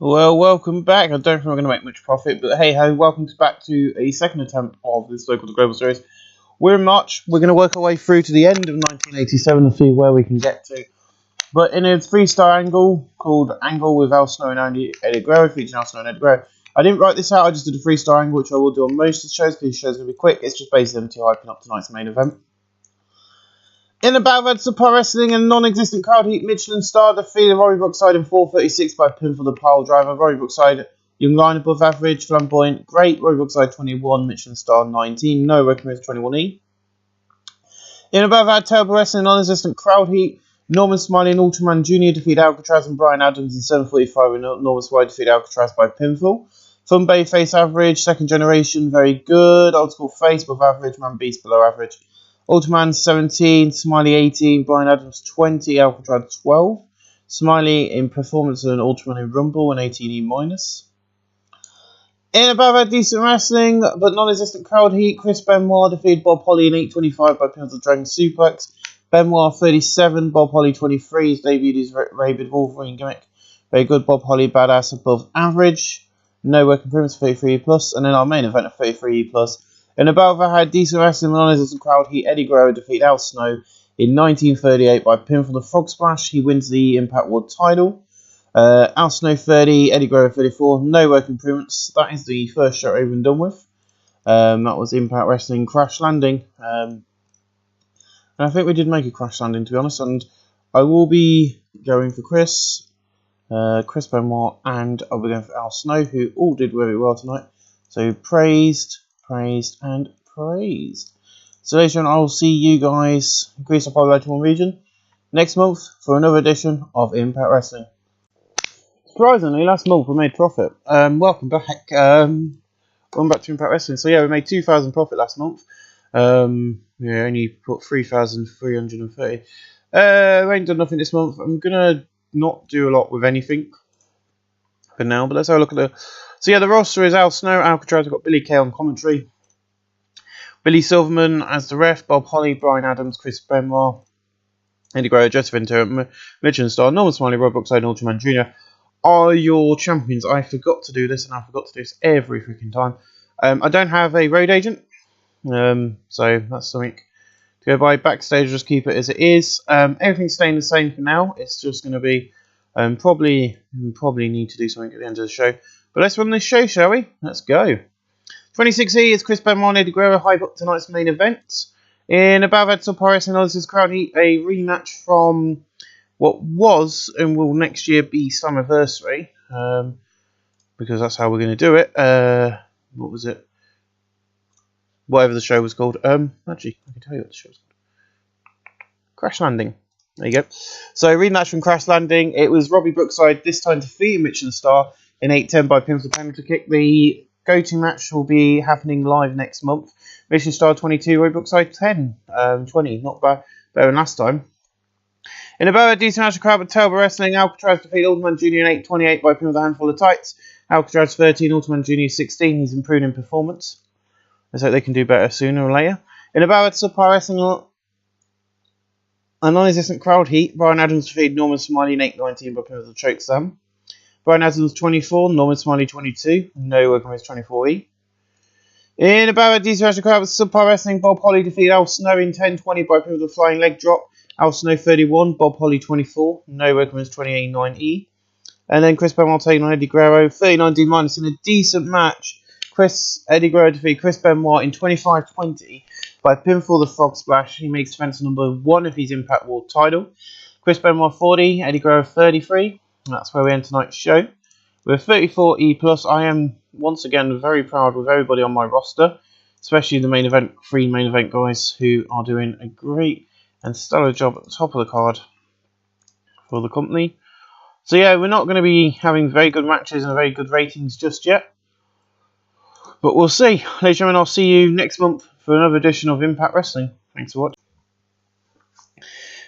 Well, welcome back. I don't think we're going to make much profit, but hey ho, welcome back to a second attempt of this Local to Global series. We're in March. We're going to work our way through to the end of 1987 and see where we can get to. But in a 3-star angle called Angle with Al Snow and Eddie Guerrero, featuring Al Snow and Eddie Guerrero. I didn't write this out, I just did a 3-star angle, which I will do on most of the shows, because the show's going to be quick. It's just basically them two hyping up tonight's main event. In a battle of Super Wrestling and non-existent crowd heat, Michelin Star defeated Rory Brookside in 4:36 by pin for the pile driver. Rory Brookside, young line above average, flamboyant, great. Rory Brookside 21, Michelin Star 19, no recommends 21E. In a battle of Terrible Wrestling non-existent crowd heat, Norman Smiley and Ultraman Jr. defeat Alcatraz and Brian Adams in 7:45 and Norman Smiley defeat Alcatraz by pinfall. Fun Bay face average, second generation very good, old school face above average, Man Beast below average. Ultraman 17, Smiley 18, Brian Adams 20, Alcatraz 12. Smiley in performance and Ultraman in Rumble and 18E minus. In above decent wrestling but non-existent crowd heat, Chris Benoit defeated Bob Holly in 8:25 by pin for the Dragon Suplex. Benoit 37, Bob Holly 23. He's debuted his Rabid Wolverine gimmick. Very good. Bob Holly badass above average. No work improvements 33E+, and then our main event of 33E+. In a battle that had decent wrestling and non-existent crowd heat, Eddie Guerrero defeat Al Snow in 1938 by pin for the Frog Splash. He wins the Impact World title. Al Snow 30, Eddie Guerrero 34, no work improvements. That is the first show over and done with. That was Impact Wrestling Crash Landing. And I think we did make a Crash Landing, to be honest. And I will be going for Chris Benoit, and I'll be going for Al Snow, who all did very well tonight. So praised, and praised. So later on, I'll see you guys, increase our popularity one region, next month for another edition of Impact Wrestling. Surprisingly, last month we made profit. Welcome back. Welcome back to Impact Wrestling. So yeah, we made 2,000 profit last month. We only put 3,330. We ain't done nothing this month. I'm gonna not do a lot with anything for now, but let's have a look at the. So yeah, the roster is Al Snow, Alcatraz. We've got Billy Kay on commentary, Billy Silverman as the ref, Bob Holly, Brian Adams, Chris Benoit, Eddie Guerrero, Jesse Ventura, Michelin Star, Norman Smiley, Rob Brookside, and Ultraman Jr. are your champions. I forgot to do this, and I forgot to do this every freaking time. I don't have a road agent, so that's something to go by. Backstage, just keep it as it is. Everything's staying the same for now. It's just going to be probably need to do something at the end of the show. But let's run this show, shall we? Let's go. 26E is Chris Benoit and Eddie Guerrero hype up tonight's main event. In above at Super Wrestling Analysis Crowd Heat, a rematch from what was and will next year be Slammiversary, because that's how we're going to do it. What was it? Whatever the show was called. Actually, I can tell you what the show was called. Crash Landing. There you go. So, rematch from Crash Landing. It was Robbie Brookside, this time defeating Michelin Star in 8:10 by pin for the penalty kick. The go-to match will be happening live next month. Michelin Star 22, Robbie Brookside 10, 20. Not bad, better than last time. In a very decent match, crowd with Terrible Wrestling, Alcatraz defeated Ultraman Jr. in 8:28 by pin with a handful of tights. Alcatraz 13, Ultraman Jr. 16. He's improved in performance. Let's hope they can do better sooner or later. In a battle at Super Wrestling, a non-existent crowd heat, Brian Adams defeated Norman Smiley in 8:19 by pin with a choke slam. Brian Adams 24, Norman Smiley 22, no work on his 24E. In a battle at DC crowd with Super Wrestling, Bob Holly defeated Al Snow in 10:20 by pin with a flying leg drop. Al Snow 31, Bob Holly 24, no work on his 29E. And then Chris Benoit taking on Eddie Guerrero, 39D minus in a decent match. Eddie Guerrero defeated Chris Benoit in 25:20 by pinfall the Frog Splash. He makes defense number 1 of his Impact World title. Chris Benoit 40, Eddie Guerrero 33. That's where we end tonight's show. With 34E+, I am once again very proud with everybody on my roster, especially the main event, 3 main event guys who are doing a great and stellar job at the top of the card for the company. So yeah, we're not going to be having very good matches and very good ratings just yet. But we'll see. Ladies and gentlemen, I'll see you next month for another edition of Impact Wrestling. Thanks for watching.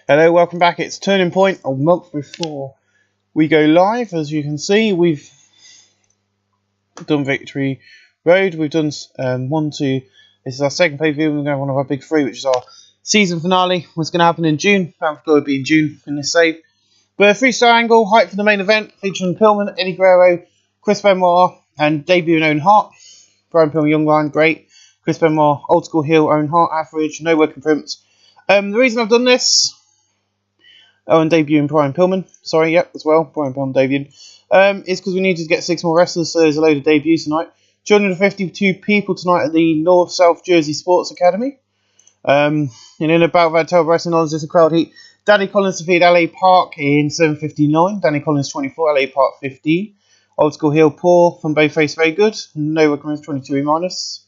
Hello, welcome back. It's Turning Point, a month before we go live. As you can see, we've done Victory Road. We've done 1, 2. This is our second pay-per-view. We're going to have one of our big 3, which is our season finale. What's going to happen in June? Bound for Glory will be in June in this save. But a freestyle angle, height for the main event, featuring Pillman, Eddie Guerrero, Chris Benoit, and debut Owen Hart. Brian Pillman, young line, great. Chris Benoit, old school heel, Owen Hart, average, no working improvements. The reason I've done this, and debuting Brian Pillman, sorry, yep, as well, Brian Pillman debuting, is because we needed to get 6 more wrestlers, so there's a load of debuts tonight. 252 people tonight at the North-South Jersey Sports Academy. And in about that October Wrestling Knowledge, there's a crowd heat. Danny Collins defeated LA Park in 7:59. Danny Collins 24, LA Park 15. Old school heel Paul from Bayface, very good. No recommends 22 minus.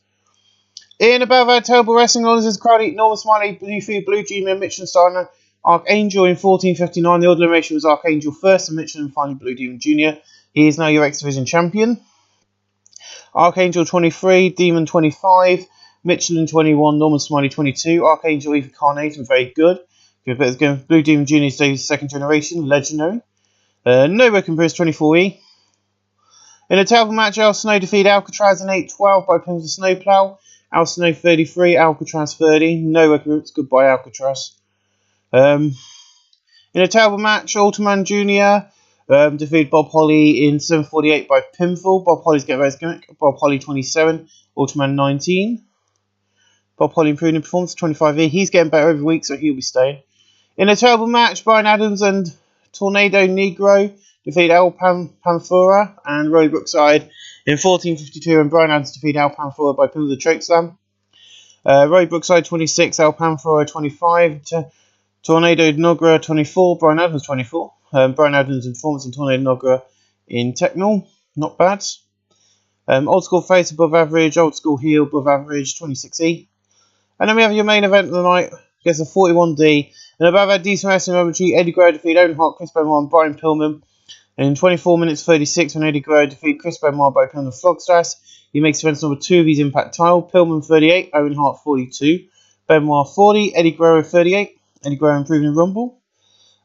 In about that October Wrestling Knowledge, there's a crowd heat. Norman Smiley defeated Blue Dreamer and Michelin Steiner. Archangel in 14:59. The order elimination was Archangel first and Michelin finally Blue Demon Jr. He is now your X Division champion. Archangel 23, Demon 25, Michelin 21, Norman Smiley 22, Archangel Eva Carnation, very good. Blue Demon Jr. is second generation, legendary. No Working Bruce 24E. In a table match, Al Snow defeated Alcatraz in 8-12 by pins of Snowplow. Al Snow 33, Alcatraz 30. No Working Bruce, goodbye Alcatraz. In a table match, Ultraman Jr. Defeated Bob Holly in 7:48 by pinfall. Bob Holly's getting his gimmick. Bob Holly 27, Ultraman 19. Bob Holly improving in performance 25E. He's getting better every week, so he'll be staying. In a terrible match, Brian Adams and Tornado Negro defeat El Panfora and Roy Brookside in 14:52, and Brian Adams defeated El Panfora by pinfall the choke slam. Roy Brookside 26, El Panfora 25, Tornado Nogra 24, Brian Adams 24. Brian Adams in performance and Tornado Nogra in techno, not bad. Old school face above average, old school heel above average, 26E. And then we have your main event of the night, against a 41D. And above that, decent wrestling momentary, Eddie Guerrero defeated Owen Hart, Chris Benoit, and Brian Pillman. In 24 minutes 36, when Eddie Guerrero defeated Chris Benoit by Pillman Flogstaff, he makes defense number 2 of his Impact title. Pillman 38, Owen Hart 42, Benoit 40, Eddie Guerrero 38. Eddie Guerrero improving in Rumble.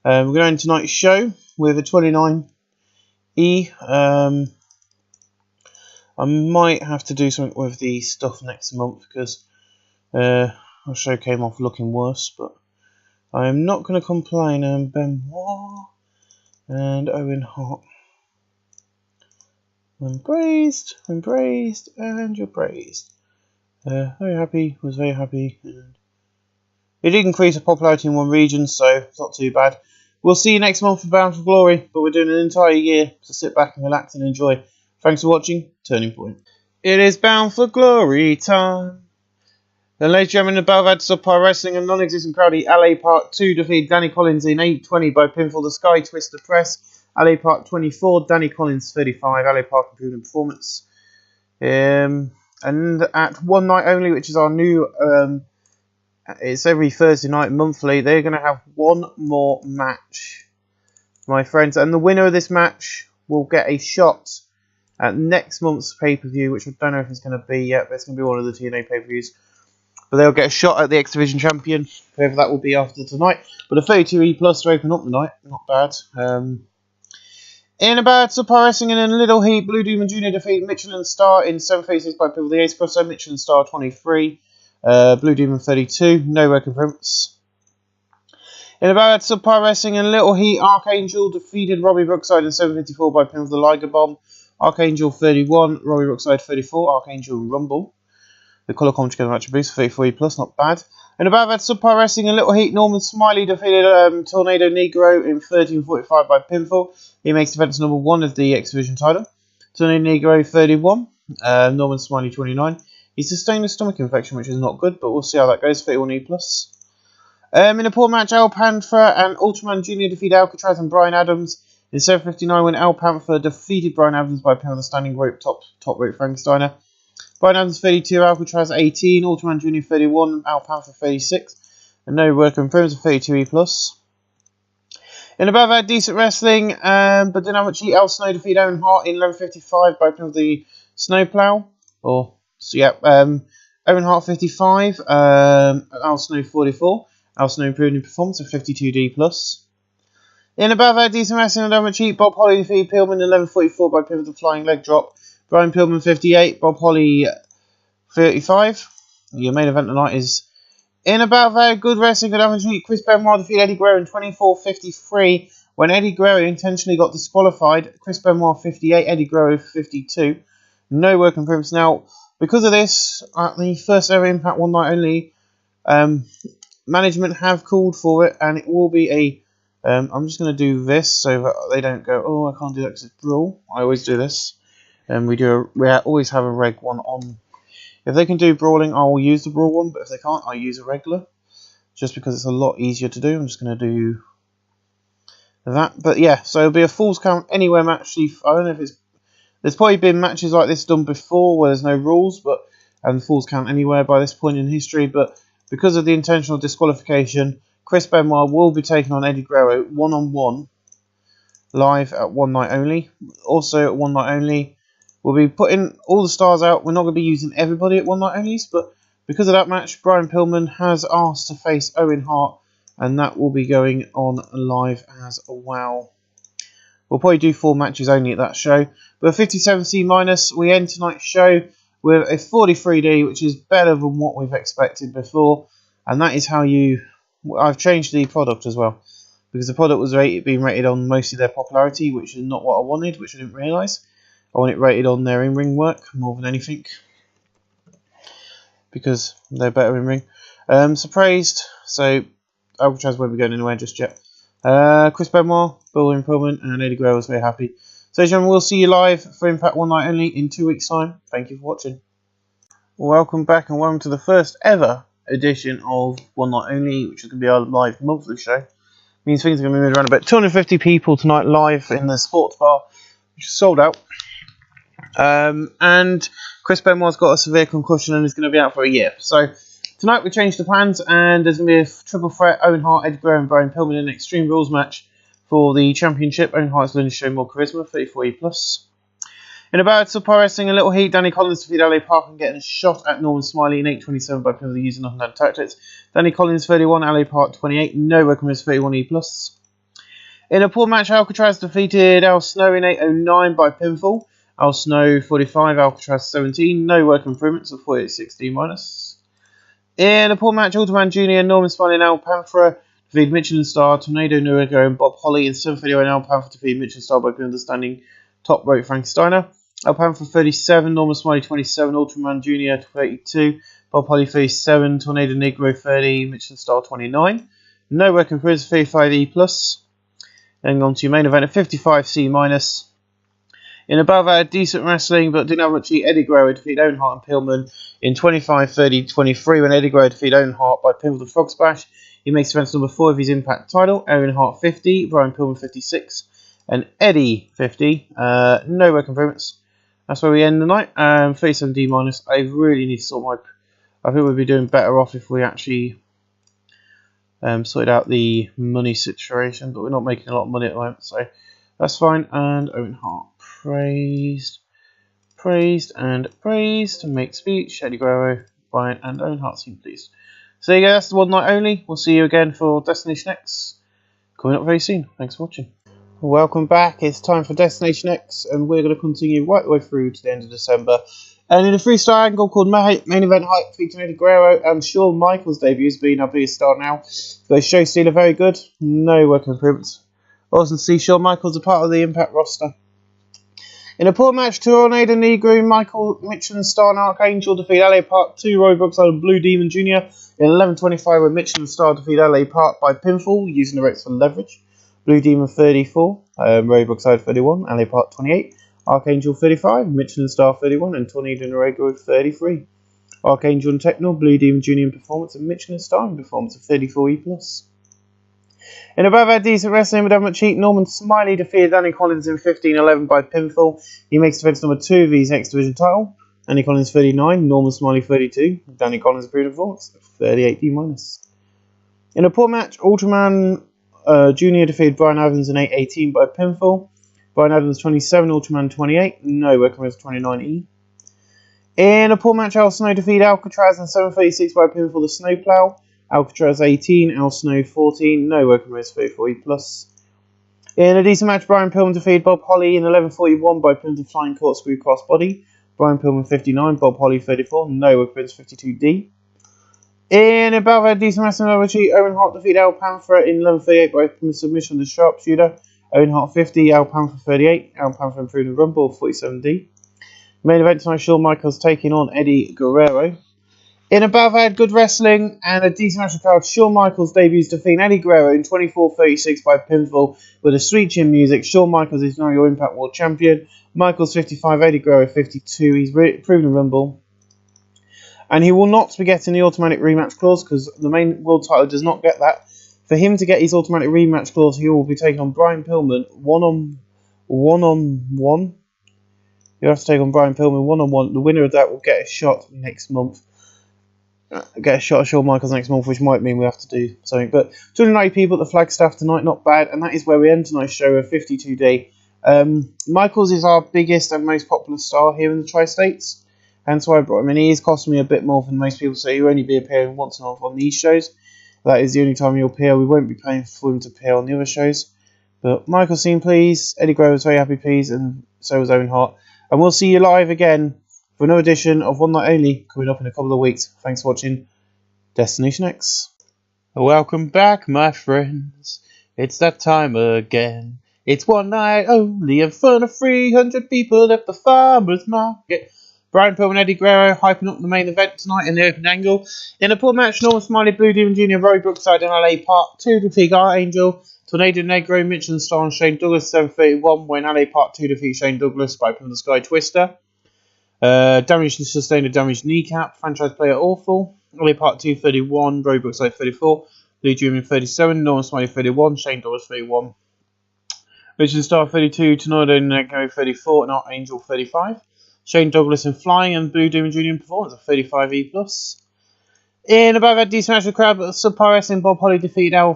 We're going to end tonight's show with a 29E. I might have to do something with the stuff next month because our show came off looking worse, but I am not going to complain. Benoit and Owen Hart. I'm praised, and you're praised. Very happy, was very happy. And it did increase the popularity in one region, so it's not too bad. We'll see you next month for Bound for Glory, but we're doing an entire year, so sit back and relax and enjoy. Thanks for watching Turning Point. It is Bound for Glory time. Then, ladies and gentlemen, above had Subpar Wrestling and non-existent crowd, LA Park 2 defeated Danny Collins in 8:20 by pinfall. The Sky Twister Press. LA Park 24, Danny Collins 35. LA Park improving performance. And at one night only, which is our new, it's every Thursday night monthly, they're going to have one more match, my friends. And the winner of this match will get a shot at next month's pay-per-view, which I don't know if it's going to be yet, but it's going to be one of the TNA pay-per-views. But they'll get a shot at the X Division champion, whoever that will be after tonight. But a 32E plus to open up the night, not bad. In about Subpar Wrestling and in Little Heat, Blue Demon Jr. defeated Michelin Star in 7 phases by Pivot the Ace Crossover. Michelin Star 23, Blue Demon 32, no recompense. In about Subpar Wrestling and Little Heat, Archangel defeated Robbie Brookside in 7:54 by Pivot the Liger Bomb. Archangel 31, Robbie Brookside 34, Archangel Rumble. The colour commentary match boost 34E plus, not bad. And about that Subpar Wrestling and Little Heat, Norman Smiley defeated Tornado Negro in 13:45 by pinfall. He makes defense number 1 of the X Division title. Tornado Negro 31, Norman Smiley 29. He sustained a stomach infection, which is not good, but we'll see how that goes. 31E plus. In a poor match, El Panther and Ultraman Jr. defeated Alcatraz and Brian Adams in 7:59 when El Panther defeated Brian Adams by pin on the standing rope top rope Frankensteiner. Brian Adams 32, Alcatraz 18, Ultraman Jr. 31, El Panther 36, and no work improvements of 32E plus. In above that, decent wrestling, but didn't have much heat. El Snow defeated Owen Hart in 11:55 by pin of the Snowplow. Owen Hart 55, Al Snow 44. Al Snow improved in performance of 52D plus. In above that, decent wrestling, and much heat. Bob Holly defeated Pillman in 11:44 by pin of the Flying Leg Drop. Brian Pillman 58, Bob Holly 35. Your main event tonight is in about very good wrestling. Good average heat. Chris Benoit defeated Eddie Guerrero in 24:53 when Eddie Guerrero intentionally got disqualified. Chris Benoit 58, Eddie Guerrero 52. No work improvements. Now, because of this, at the first ever Impact One Night Only, management have called for it, and it will be a. I'm just going to do this so that they don't go, oh, I can't do that because it's brawl. I always do this, and we always have a reg one on. If they can do brawling, I will use the brawl one, but if they can't, I use a regular, just because it's a lot easier to do. I'm just going to do that, but yeah, so it'll be a Falls Count Anywhere match. I don't know if it's. There's probably been matches like this done before where there's no rules, and Falls Count Anywhere by this point in history, but because of the intentional disqualification, Chris Benoit will be taking on Eddie Guerrero one-on-one live at One Night Only. Also at One Night Only, we'll be putting all the stars out. We're not going to be using everybody at One Night Onlys, but because of that match, Brian Pillman has asked to face Owen Hart, and that will be going on live as well. We'll probably do 4 matches only at that show. But 57C-, we end tonight's show with a 43D, which is better than what we've expected before. And that is how I've changed the product as well, because the product was being rated on mostly their popularity, which is not what I wanted, which I didn't realise. I want it rated on their in-ring work more than anything, because they're better in-ring. So praised. So Alcatraz won't be going anywhere just yet. Chris Benoit, Bill Improvement, and Eddie Guerrero was very happy. So, gentlemen, we'll see you live for Impact One Night Only in 2 weeks' time. Thank you for watching. Welcome back, and welcome to the first ever edition of One Night Only, which is going to be our live monthly show. Means things are going to be moving around about 250 people tonight live in the sports bar, which is sold out. And Chris Benoit's got a severe concussion and is going to be out for a year. So tonight we changed the plans, and there's going to be a triple threat: Owen Hart, Eddie Guerrero, and Brian Pillman in an Extreme Rules match for the championship. Owen Hart's going to show more charisma, 34E+. In a battle of Pro Wrestling, a little heat, Danny Collins defeated LA Park and getting a shot at Norman Smiley in 8:27 by penalty using nothing but tactics. Danny Collins 31, LA Park 28, no recommends 31E+. In a poor match, Alcatraz defeated Al Snow in 8:09 by pinfall. Al Snow 45, Alcatraz 17, no work improvements of 48-16-. In a poor match, Ultraman Jr., Norman Smiley and Al Panther defeated Michelin Star, Tornado Noriega and Bob Holly in 7:30 and Al Panther defeated Michelin Star by pinfall standing top rope Frank Steiner. Al Panther 37, Norman Smiley 27, Ultraman Jr. 32, Bob Holly 37, Tornado Negro 30, Michelin Star 29. No work improvements 35E+. Then on to your main event at 55C-. In above our decent wrestling, but didn't have much heat, Eddie Guerrero defeated Owen Hart and Pillman in 25-30-23 when Eddie Guerrero defeated Owen Hart by pinfall to Frog Splash. He makes defense number 4 of his Impact title. Owen Hart 50, Brian Pillman 56, and Eddie 50. No work improvements. That's where we end the night. 37D-. I really need to sort my... I think we'd be doing better off if we actually sorted out the money situation, but we're not making a lot of money at the moment, so that's fine. And Owen Hart praised, and praised. Make speech. Eddie Guerrero, Brian, and Owen Hart seem pleased. So there you go. That's the One Night Only. We'll see you again for Destination X coming up very soon. Thanks for watching. Welcome back. It's time for Destination X, and we're going to continue right the way through to the end of December. And in a freestyle angle called Main Event Hype featuring Eddie Guerrero and Shawn Michaels' debut has been our biggest star now. But show stealer very good. No work improvements. Awesome to see Shawn Michaels a part of the Impact roster. In a poor match, Tornado Negro, Michael Michelin Star and Archangel defeat LA Park 2, Roy Brookside and Blue Demon Jr. in 11:25 when Michelin Star defeat LA Park by pinfall using the ropes for leverage. Blue Demon 34, Roy Brookside 31, LA Park 28, Archangel 35, Michelin Star 31, and Tornado Noriega 33. Archangel and Techno, Blue Demon Jr. in performance, and Michelin Star in performance of 34E+. In above our decent wrestling with much heat, Norman Smiley defeated Danny Collins in 15:11 by pinfall. He makes defense number 2 of his X Division title. Danny Collins 39, Norman Smiley 32. Danny Collins improved performance, 38D-. In a poor match, Ultraman Jr. defeated Brian Adams in 8:18 by pinfall. Brian Adams 27, Ultraman 28. No work improvements 29E. In a poor match, Al Snow defeated Alcatraz in 7:36 by pinfall the Snowplow. Alcatraz 18, Al Snow 14, no work improvements 34E+. In a decent match, Brian Pillman defeated Bob Holly in 11:41 by pinfall the Flying Corkscrew Crossbody. Brian Pillman 59, Bob Holly 34, no work improvements 52D. In about a decent wrestling overcheat, Owen Hart defeated El Panther in 11:38 by submission to sharpshooter. Owen Hart 50, El Panther 38. El Panther improved the Rumble 47D. Main event tonight, Shawn Michaels taking on Eddie Guerrero. In above had good wrestling and a decent match of crowd, Shawn Michaels debuts defeating Eddie Guerrero in 24:36 by pinfall with a sweet chin music. Shawn Michaels is now your Impact World Champion. Michaels 55, Eddie Guerrero 52. He's proven the Rumble. And he will not be getting the automatic rematch clause because the main world title does not get that. For him to get his automatic rematch clause, he will be taking on Brian Pillman one-on-one. You'll have to take on Brian Pillman one-on-one. The winner of that will get a shot next month. Get a shot at Shawn Michaels next month, which might mean we have to do something. But 290 people at the Flagstaff tonight, not bad. And that is where we end tonight's show of 52D. Michaels is our biggest and most popular star here in the Tri-States. Hence why I brought him in. He is costing me a bit more than most people, so he'll only be appearing once a month on these shows. That is the only time he'll appear. We won't be paying for him to appear on the other shows. But Michael seemed pleased. Eddie Guerrero was very happy pleased, and so was Owen Hart. And we'll see you live again for another edition of One Night Only coming up in a couple of weeks. Thanks for watching Destination X. Welcome back, my friends. It's that time again. It's one night only in front of 300 people at the farmer's market. Brian Pillman and Eddie Guerrero hyping up the main event tonight in the open angle. In a poor match, Norman Smiley, Blue Demon Jr., Roy Brookside and LA Part 2 defeat Archangel, Tornado Negro, Michelin Star and Shane Douglas 7:31 when LA Part 2 defeat Shane Douglas by from the Sky Twister. Damage to sustain a damaged kneecap. Franchise player awful. LA Part 2 31, Roy Brookside 34, Blue Demon 37, Norman Smiley 31, Shane Douglas 31. Michelin Star 32, Tornado Negro 34 and Archangel 35. Shane Douglas in flying and Blue Demon Jr. in performance of 35E+. In about that decent match of the crowd, but subpar wrestling, Bob Holly defeated Al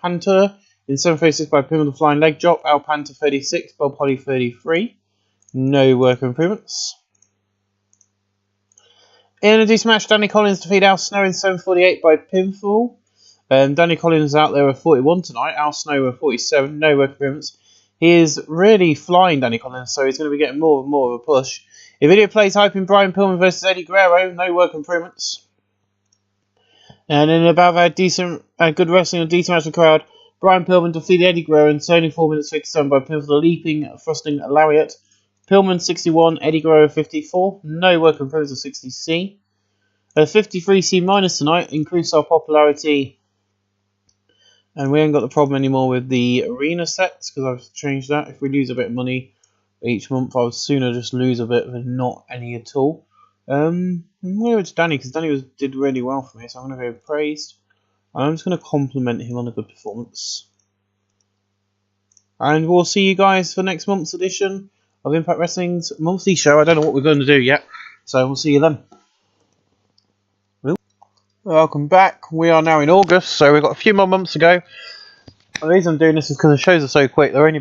Panther in 7:36 by pin with a flying leg drop. Al Panther 36, Bob Holly 33. No work improvements. In a decent match, Danny Collins defeated Al Snow in 7:48 by pinfall. Danny Collins out there at 41 tonight. Al Snow at 47. No work improvements. He is really flying, Danny Collins, so he's going to be getting more and more of a push. If video plays hyping Brian Pillman versus Eddie Guerrero, no work improvements. And in about that decent, good wrestling and decent match of the crowd, Brian Pillman defeated Eddie Guerrero in 4 minutes 57 by pin for the leaping, thrusting lariat. Pillman 61, Eddie Guerrero 54. No work improvements of 60C. 53C minus tonight increased our popularity. And we ain't got the problem anymore with the arena sets because I've changed that. If we lose a bit of money each month, I would sooner just lose a bit than not any at all. I'm going to go to Danny because Danny did really well for me, so I'm going to go praised. I'm just going to compliment him on a good performance. And we'll see you guys for next month's edition of Impact Wrestling's monthly show. I don't know what we're going to do yet, so we'll see you then. Welcome back. We are now in August, so we've got a few more months to go. The reason I'm doing this is because the shows are so quick. They're only,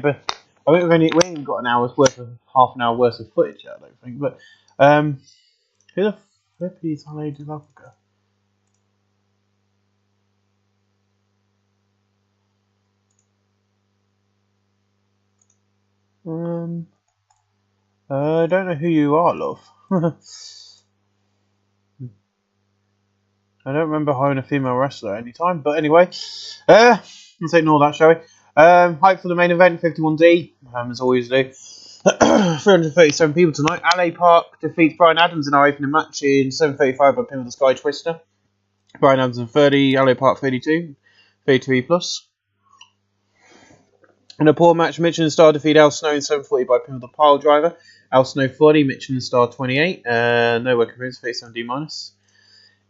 we ain't got an hour's worth of half an hour worth of footage yet, I don't think. But who the flip is Hello Developer? I don't know who you are, love. I don't remember hiring a female wrestler at any time, but anyway, let's ignore that, shall we? Hype for the main event, 51D, as always do. 337 people tonight. LA Park defeats Brian Adams in our opening match in 7:35 by pin with the Sky Twister. Brian Adams in 30, LA Park 32, 32E+. In a poor match, Michelin Star defeated Al Snow in 7:40 by pin with the Pile Driver. Al Snow 40, Michelin Star 28, no work improvements, 37D-.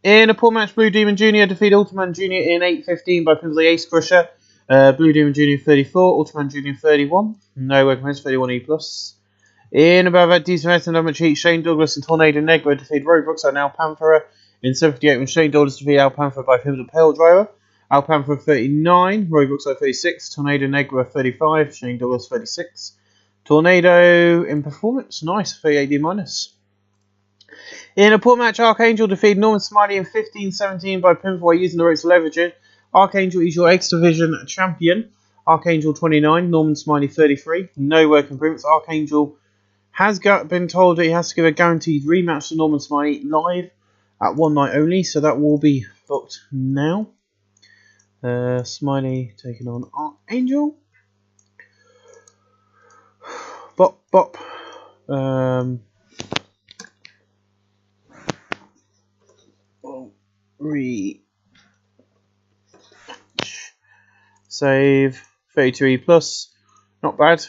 In a poor match, Blue Demon Jr. defeated Ultraman Jr. in 8:15 by pin with the Ace Crusher. Blue Demon Jr. 34, Ultraman Jr. 31, no work improvements, 31E+. In about that decent wrestling number cheat, Shane Douglas and Tornado Negro defeated Roy Brookside and Al Panther in 7:58 when Shane Douglas defeated Al Panther by pin with the Pale Driver. Al Panther 39, Roy Brookside 36, Tornado Negro 35, Shane Douglas 36. Tornado in performance, nice, 38D-. In a poor match, Archangel defeated Norman Smiley in 15:17 by pinfall while using the ropes leveraging. Archangel is your X Division champion. Archangel 29, Norman Smiley 33. No work improvements. Archangel has been told that he has to give a guaranteed rematch to Norman Smiley live. at one night only, so that will be booked now. Smiley taking on Archangel. Bop bop. Save 32E plus. Not bad.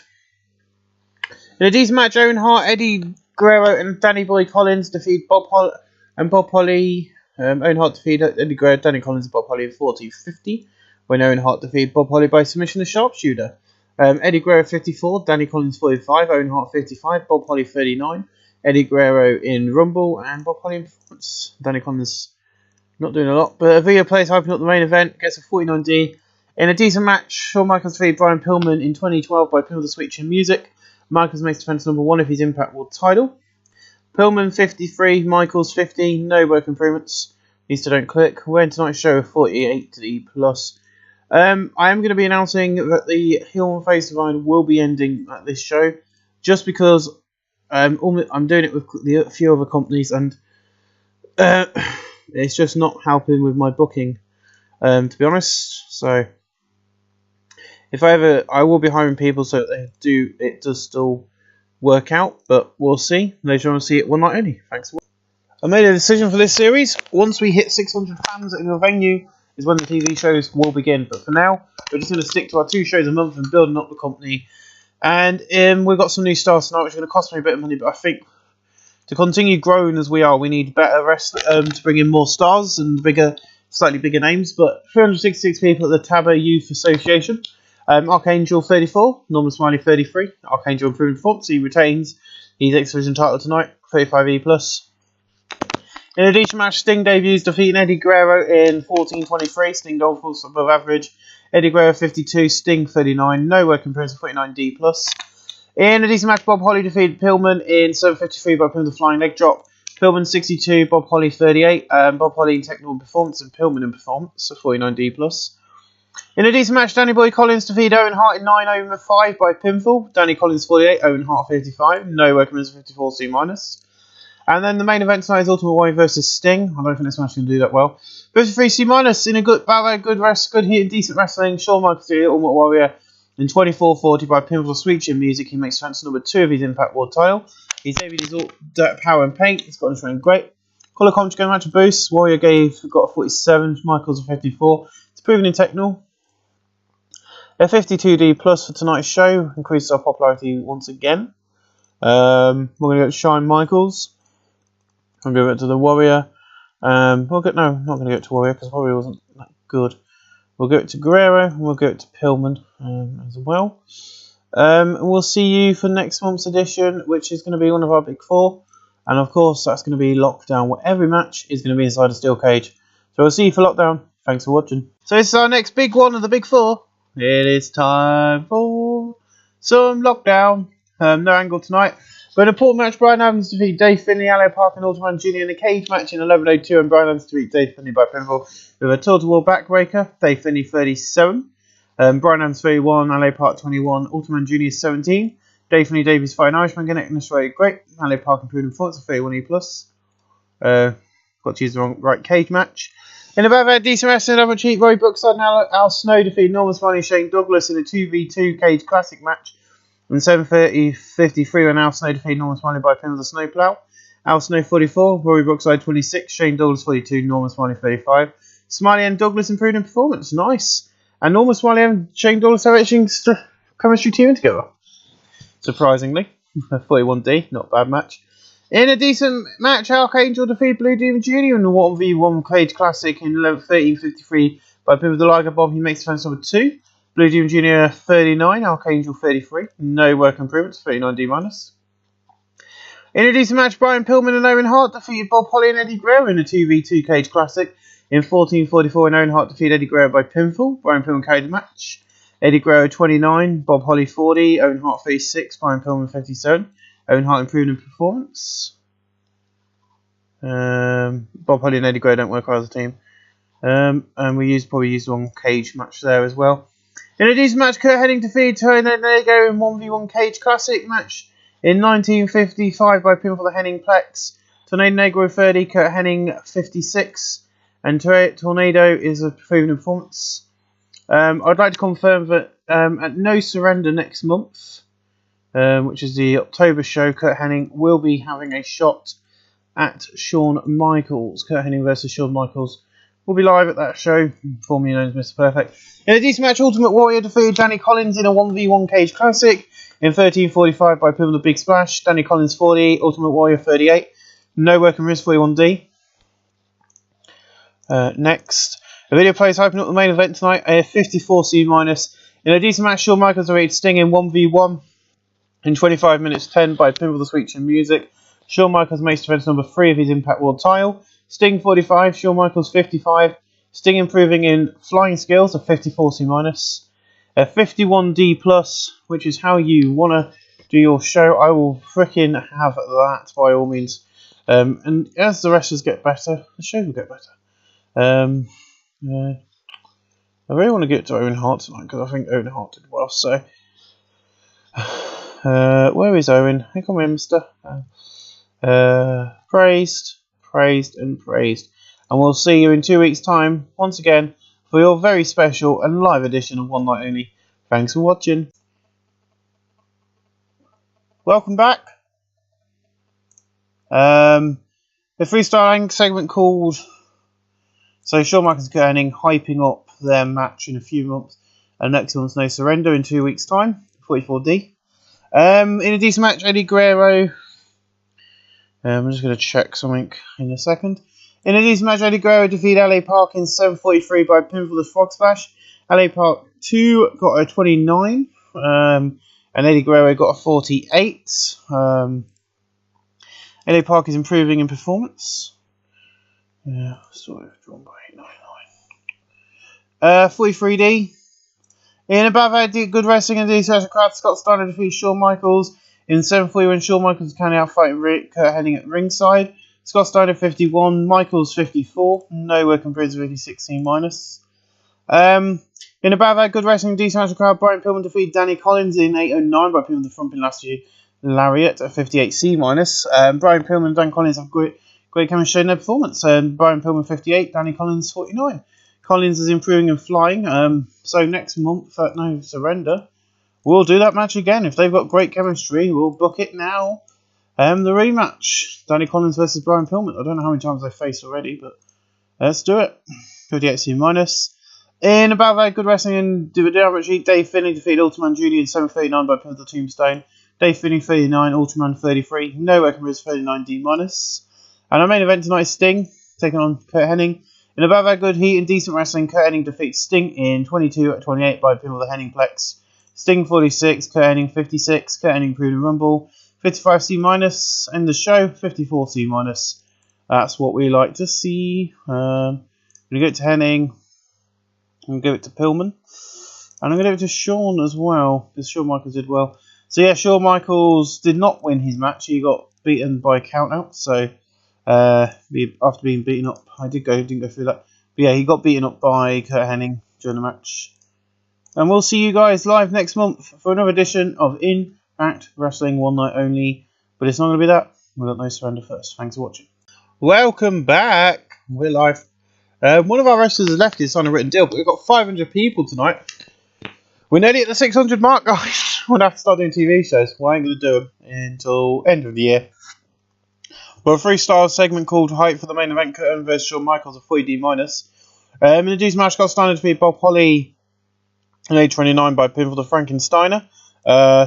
In a decent match, Owen Hart, Eddie Guerrero, and Danny Boy Collins defeat Bob Holly. Owen Hart defeated Eddie Guerrero, Danny Collins, and Bob Holly in 40-50. When Owen Hart defeated Bob Holly by submission to sharpshooter. Eddie Guerrero 54, Danny Collins 45, Owen Hart 55, Bob Holly 39. Eddie Guerrero in Rumble and Bob Holly in performance. Danny Collins not doing a lot, but Avila plays hyping up the main event, gets a 49D. In a decent match, Shawn Michaels defeated Brian Pillman in 2012 by pinning the switch in music. Michaels makes defense number 1 of his Impact World title. Pillman 53, Michaels 50, no work improvements. These two don't click. We're in tonight's show 48D plus. I am going to be announcing that the heel and face divide will be ending at this show, just because I'm doing it with a few other companies, and it's just not helping with my booking, to be honest. So if I will be hiring people so that it does still work out, but we'll see. Later on, we'll see it one night only. Thanks for watching. I made a decision for this series. Once we hit 600 fans in a venue is when the TV shows will begin. But for now, we're just going to stick to our 2 shows a month and building up the company. And we've got some new stars tonight, which are going to cost me a bit of money. But I think to continue growing as we are, we need better to bring in more stars and slightly bigger names. But 366 people at the Taba Youth Association. Archangel 34, Norman Smiley 33. Archangel improving performance. He retains his X Division title tonight, 35E plus. In a decent match, Sting debuts defeating Eddie Guerrero in 14-23. Sting falls above average. Eddie Guerrero 52, Sting 39. No work improvement, 49D plus. In a decent match, Bob Holly defeated Pillman in 7:53 by putting the flying leg drop. Pillman 62, Bob Holly 38. Bob Holly in technical performance and Pillman in performance, so 49D plus. In a decent match, Danny Boy Collins defeated Owen Hart in 9/5 by pinfall. Danny Collins 48, Owen Hart 55. No work improvement, 54C minus. And then the main event tonight is Ultimate Warrior versus Sting. I don't think this match is going to do that well. 53C minus in a good battle, good rest, good heat, and decent wrestling. Shawn Michaels defeated Ultimate Warrior in 24-40 by pinfall switch in music. He makes defense number 2 of his Impact World title. He's debuted his Power and Paint. He's got his running great. Colour commentary game match a boost. Warrior got a 47, Michaels a 54. It's proven in technical. A 52D plus for tonight's show increases our popularity once again. We're going to go to Shawn Michaels. I'm going to go to the Warrior. Not going to go to Warrior because Warrior wasn't that good. We'll go to Guerrero and we'll go to Pillman as well. We'll see you for next month's edition, which is going to be one of our big 4. And of course, that's going to be Lockdown, where every match is going to be inside a steel cage. So we'll see you for Lockdown. Thanks for watching. So this is our next big one of the big 4. It is time for some Lockdown. No angle tonight. But an important match, Brian Adams defeated Dave Finlay, Ale Park and Ultraman Jr. in a cage match in 11:02, and Brian Adams defeated Dave Finlay by pinfall with a total backbreaker. Dave Finlay 37, Brian Adams 31, Ale Park 21, Ultraman Jr. 17. Dave Finlay Davies fighting Irishman, getting a straight great. Ale Park improving performance of 31E plus. Got to use the right cage match. In a bad decent wrestling, another cheat, Roy Brookside and Al Snow defeated Norman Smiley and Shane Douglas in a 2v2 cage classic match. In 7:53 when Al Snow defeated Norman Smiley by pin of the snowplow. Al Snow 44, Rory Brookside 26, Shane Douglas 42, Norman Smiley 35. Smiley and Douglas improved in performance, nice. And Norman Smiley and Shane Douglas are actually chemistry teaming together. Surprisingly, 41D, not a bad match. In a decent match, Archangel defeated Blue Demon Jr. in the 1v1 cage classic in 13:53 by pin of the Liger Bomb. He makes defense number 2. Blue Demon Jr. 39, Archangel 33. No work improvements, 39D minus. In a decent match, Brian Pillman and Owen Hart defeated Bob Holly and Eddie Guerrero in a 2v2 cage classic. In 14:44, and Owen Hart defeated Eddie Guerrero by pinfall. Brian Pillman carried the match. Eddie Guerrero 29, Bob Holly 40, Owen Hart 36, Brian Pillman 57. Owen Hart improved in performance. Bob Holly and Eddie Guerrero don't work hard as a team. And we probably used one cage match there as well. In a decent match, Kurt Hennig defeated Tony Nego in 1v1 cage classic match in 1955 by pinfall the Henning Plex. Tornado Negro 30, Kurt Hennig 56, and Tornado is a proven performance. I'd like to confirm that at No Surrender next month, which is the October show, Kurt Hennig will be having a shot at Shawn Michaels. Kurt Hennig versus Shawn Michaels will be live at that show, formerly known as Mr. Perfect. In a decent match, Ultimate Warrior defeated Danny Collins in a 1v1 cage classic in 13:45 by pin with a big splash. Danny Collins 40, Ultimate Warrior 38. No work and risk 41D. Next, a video plays hyping up the main event tonight, a 54C minus. In a decent match, Shawn Michaels defeated Sting in 1v1 in 25 minutes 10 by pin with the sweet chin music. Shawn Michaels makes defense number 3 of his Impact World title. Sting 45, Shawn Michaels 55. Sting improving in flying skills, a 54C minus. A 51D plus, which is how you want to do your show. I will fricking have that by all means. And as the wrestlers get better, the show will get better. I really want to get to Owen Hart tonight because I think Owen Hart did well. So, where is Owen? Here come in, mister. Praised, praised, and praised. And we'll see you in 2 weeks' time, once again, for your very special and live edition of One Night Only. Thanks for watching. Welcome back. The freestyling segment called Shawn Michaels and Kurt Hennig hyping up their match in a few months, and next one's No Surrender in 2 weeks' time, 44D. In a decent match, Eddie Guerrero. I'm just going to check something in a second. In a decent match, Eddie Guerrero defeated LA Park in 7:43 by pinfall with Frog Splash. LA Park 2 got a 29, and Eddie Guerrero got a 48. LA Park is improving in performance. Yeah, sort of drawn by 899. 43D. In a bad good wrestling and decent crowd, Scott Steiner defeats Shawn Michaels in 7:40 when Shawn Michaels is counting out fighting Kurt Hennig at ringside. Scott Steiner 51, Michaels 54. No work and Prince 16 minus. In a bad good wrestling and decent crowd, Brian Pillman defeated Danny Collins in 8:09 by pinning the front pin last year lariat at 58C minus. Brian Pillman and Dan Collins have great chemistry in their performance. Brian Pillman 58, Danny Collins 49. Collins is improving and flying. So next month at No Surrender, we'll do that match again. If they've got great chemistry, we'll book it now. The rematch, Danny Collins versus Brian Pillman. I don't know how many times they faced already, but let's do it. 58C minus. In about very good wrestling and Dave Finney defeated Ultraman Judy in 7:39 by pin with the Tombstone. Dave Finney 39, Ultraman 33. No work and risk 39D minus. And our main event tonight is Sting taking on Kurt Hennig. In a very good heat and decent wrestling, Kurt Hennig defeats Sting in 22:28 by pin with the Hennigplex. Sting 46, Kurt Hennig 56. Kurt Hennig improved in Rumble. 55C minus. And the show 54C minus. That's what we like to see. I'm going to give it to Hennig. I'm going to give it to Pillman. And I'm going to give it to Shawn as well, because Shawn Michaels did well. So yeah, Shawn Michaels did not win his match. He got beaten by count out. So after being beaten up, didn't go through that. But yeah, he got beaten up by Kurt Hennig during the match. And we'll see you guys live next month for another edition of Impact Wrestling One Night Only. But it's not going to be that. We've got No Surrender first. Thanks for watching. Welcome back. We're live. One of our wrestlers has left. It's on a written deal, but we've got 500 people tonight. We're nearly at the 600 mark, guys. We'll have to start doing TV shows. We ain't going to do them until end of the year. Well, a freestyle segment called Hype for the main event, Kurt Hennig vs Shawn Michaels, a 40D minus. In the D's match, Scott Steiner defeated Bob Holly in 8:29 by pinfall to Frankensteiner.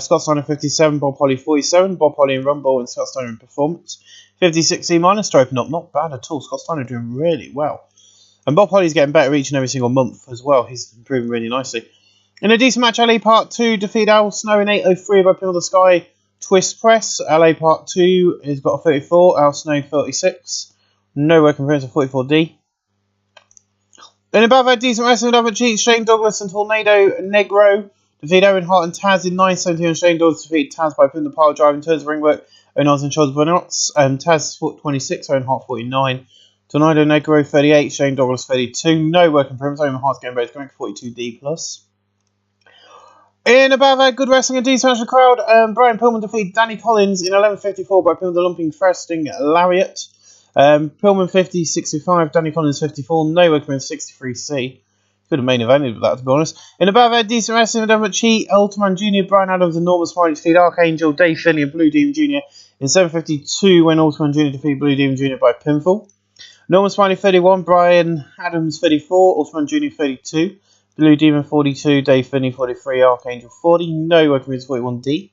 Scott Steiner 57, Bob Holly 47. Bob Holly in Rumble and Scott Steiner in Performance. 56C minus to open up. Not bad at all. Scott Steiner doing really well. And Bob Holly's getting better each and every single month as well. He's improving really nicely. In a decent match, LA Part 2 defeated Al Snow in 8:03 by pinfall to Sky Twist Press. LA Part 2 has got a 34. Al Snow 36. No work compared to 44D. In about that decent wrestling double cheats, Shane Douglas and Tornado Negro defeated Owen Hart and Taz in 9:17, and Shane Douglas defeated Taz by putting the pile drive in terms of ring work. Owen Hart and shoulders burnouts. Taz 26, Owen Hart 49. Tornado Negro 38, Shane Douglas 32. No work improvements. Owen Hart's getting better, going for 42D plus. In above that, good wrestling and decent match of the crowd, Brian Pillman defeated Danny Collins in 11:54 by Pillman the lumping thrusting lariat. Pillman 50-65, Danny Collins 54, no working with 63C. Could have main evented with that, to be honest. In above that, decent wrestling with Denver Chi, Ultraman Jr., Brian Adams, Enormous Smiley defeated Archangel, Dave Finley, and Blue Demon Jr. in 7:52 when Ultraman Jr. defeated Blue Demon Jr. by pinfall. Enormous Smiley 31, Brian Adams 34, Ultraman Jr. 32. Blue Demon 42, Dave Finney 43, Archangel 40, no working with 41D.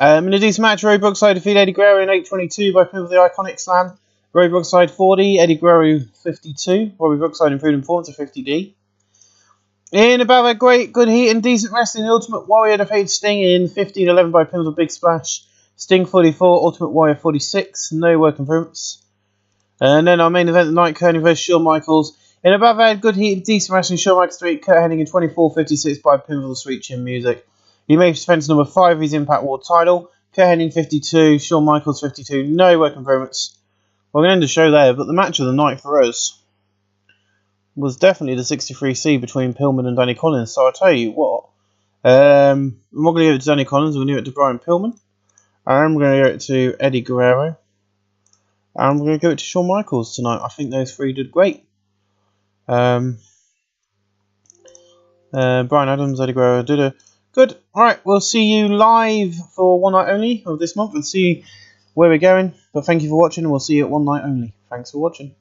In a decent match, Roy Brookside defeated Eddie Guerrero in 8:22 by pinfall the Iconic Slam. Roy Brookside 40, Eddie Guerrero 52, Robbie Brookside improved in performance to 50D. In about a great, good heat and decent wrestling, the Ultimate Warrior defeated Sting in 15:11 by pinfall Big Splash. Sting 44, Ultimate Warrior 46, no work improvements. And then our main event tonight, Kearney vs Shawn Michaels. In above that, good heat, decent wrestling, Shawn Michaels 3, Kurt Hennig in 24:56 by pinfall Sweet Chin Music. He made defense number 5 of his Impact World title. Kurt Hennig 52, Shawn Michaels 52, no work improvements. We're going to end the show there, but the match of the night for us was definitely the 63C between Pillman and Danny Collins. So I'll tell you what, I'm not going to give it to Danny Collins, I'm going to give it to Brian Pillman. I'm going to give it to Eddie Guerrero. And I'm going to give it to Shawn Michaels tonight. I think those three did great. Brian Adams, Eddie Guerrero did a good. Alright, we'll see you live for one night only of this month and see where we're going. But thank you for watching and we'll see you at one night only. Thanks for watching.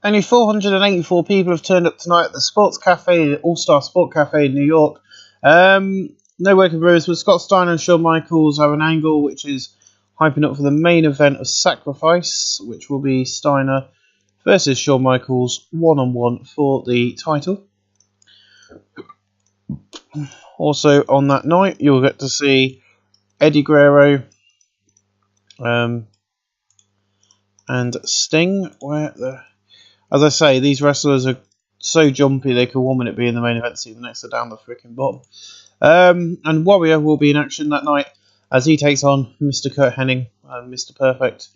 Only 484 people have turned up tonight at the Sports Cafe, All-Star Sport Cafe in New York. No working brewers, but Scott Steiner and Shawn Michaels have an angle which is hyping up for the main event of Sacrifice, which will be Steiner versus Shawn Michaels one-on-one for the title. Also on that night, you'll get to see Eddie Guerrero and Sting. As I say, these wrestlers are so jumpy they could 1 minute be in the main event, see the next are down the freaking bottom. And Warrior will be in action that night as he takes on Mr. Kurt Hennig and Mr. Perfect.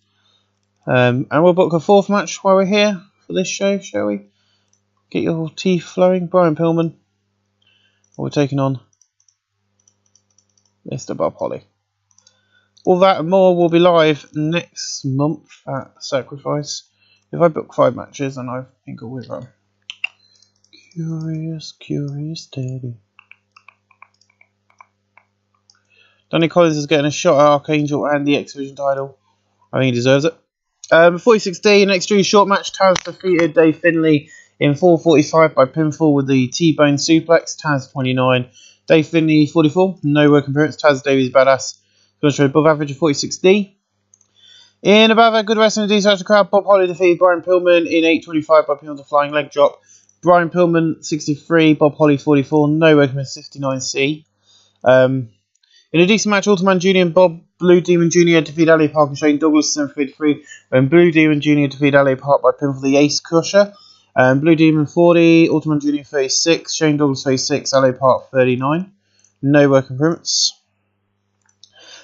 And we'll book a fourth match while we're here for this show, shall we? Get your teeth flowing. Brian Pillman. We're taking on Mr. Bob Holly. All that and more will be live next month at Sacrifice. If I book 5 matches, then I think I will run. Curious Teddy. Danny Collins is getting a shot at Archangel and the X Division title. I think he deserves it. 46D, next Drew short match. Taz defeated Dave Finley in 4:45 by pinfall with the T-Bone suplex. Taz 29, Dave Finley 44. No work appearance. Taz Davies badass. Going to show above average of 46D. In above that, good wrestling decent the crowd. Bob Holly defeated Brian Pillman in 8:25 by pinfall to flying leg drop. Brian Pillman 63, Bob Holly 44. No work appearance 59C. In a decent match, Ultraman Jr. and Blue Demon Jr. defeat LA Park and Shane Douglas in 7:53 when Blue Demon Jr. defeat LA Park by pinfall the Ace Crusher. Blue Demon 40, Ultraman Jr. 36, Shane Douglas 36, LA Park 39. No work improvements.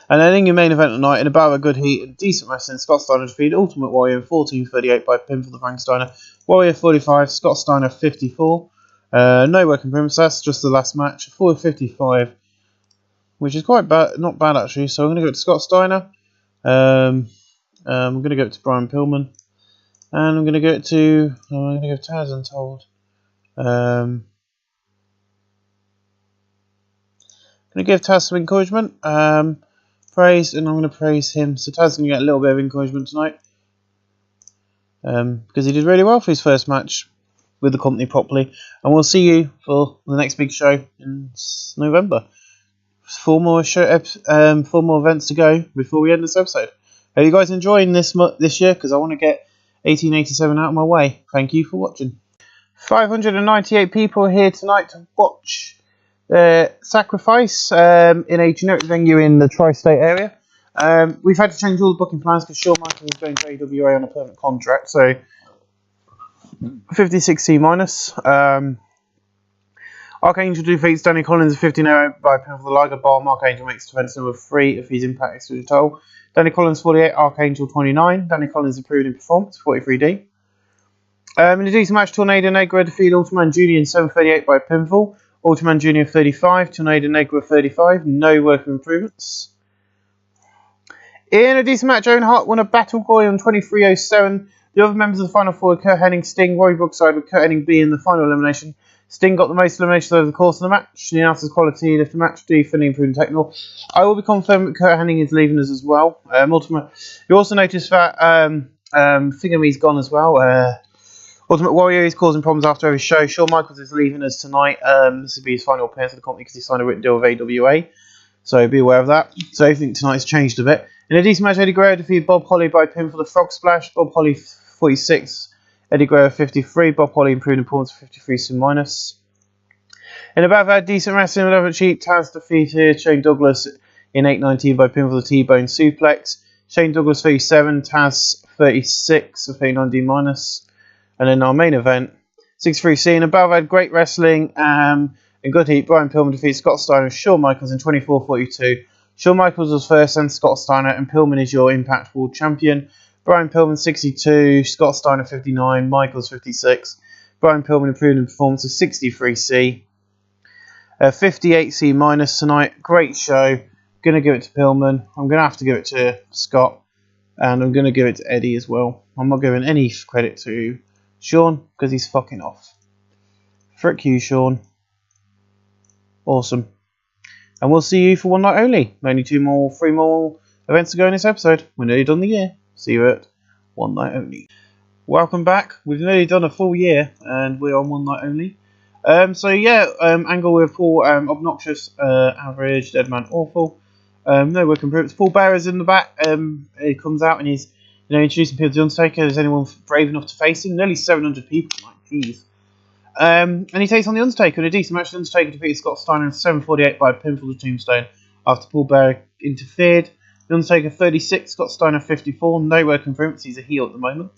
And then in your main event tonight, in about a good heat and decent wrestling, Scott Steiner defeated Ultimate Warrior in 14:38 by pinfall the Frank Steiner. Warrior 45, Scott Steiner 54. No work improvements. That's just the last match. 4:55. Which is quite bad, not bad actually. So I'm going to go to Scott Steiner. I'm going to go to Brian Pillman, and I'm going to go to Taz Untold. I'm going to give Taz some encouragement, praise, and I'm going to praise him. So Taz is going to get a little bit of encouragement tonight, because he did really well for his first match with the company properly. And we'll see you for the next big show in November. 4 more events to go before we end this episode. Are you guys enjoying this year? Because I want to get 1887 out of my way. Thank you for watching. 598 people here tonight to watch Sacrifice in a generic venue in the tri-state area. We've had to change all the booking plans because Shawn Michaels is going to AWA on a permanent contract. So 56C minus. Archangel defeats Danny Collins at 15:08 by pinfall the Liger Bomb. Archangel makes defense number 3 of his Impact Exclusion title. Danny Collins 48, Archangel 29. Danny Collins improved in performance, 43D. In a decent match, Tornado Negra defeated Ultraman Jr. in 7:38 by pinfall. Ultraman Jr. 35, Tornado Negra 35, no worker improvements. In a decent match, Owen Hart won a Battle Boy on 23.07. The other members of the Final Four were Kurt Hennig, Sting, Rory Brookside, with Kurt Hennig being the final elimination. Sting got the most eliminations over the course of the match. The announcer's quality left the match to fully improved technical. I will be confirmed that Kurt Hennig is leaving us as well. You also notice that Thingamy's gone as well. Ultimate Warrior is causing problems after every show. Shawn Michaels is leaving us tonight. This will be his final appearance for the company because he signed a written deal with AWA. So be aware of that. So everything tonight's changed a bit. In a decent match, Eddie Guerrero defeated Bob Holly by pin for the Frog Splash. Bob Holly 46, Eddie Guerrero 53. Bob Holly improved in points 53 minus. In a bad decent wrestling with Everett Cheap, Taz defeated Shane Douglas in 8:19 by pin for the T-Bone Suplex. Shane Douglas 37, Taz 36 of 39D minus. And then our main event, 63C. In a battle had great wrestling and good heat. Brian Pillman defeats Scott Steiner and Shawn Michaels in 24:42. Shawn Michaels was first and Scott Steiner, and Pillman is your Impact World Champion. Brian Pillman 62, Scott Steiner 59, Michaels 56. Brian Pillman improved in performance of 63C. 58C minus tonight. Great show. Going to give it to Pillman. I'm going to have to give it to Scott. And I'm going to give it to Eddie as well. I'm not giving any credit to Shawn because he's fucking off. Frick you, Shawn. Awesome. And we'll see you for one night only. Only 3 more events to go in this episode. We're nearly done the year. See you at one night only. Welcome back. We've nearly done a full year and we're on one night only. Angle with Paul, obnoxious, average, dead man, awful. No work improvements. Paul Bearer's in the back. He comes out and he's introducing people to the Undertaker. Is anyone brave enough to face him? Nearly 700 people tonight. Jeez. And he takes on the Undertaker in a decent match. The Undertaker defeated Scott Steiner in 7:48 by a pinfall to Tombstone after Paul Bearer interfered. The Undertaker 36, Scott Steiner 54. No work improvements. He's a heel at the moment,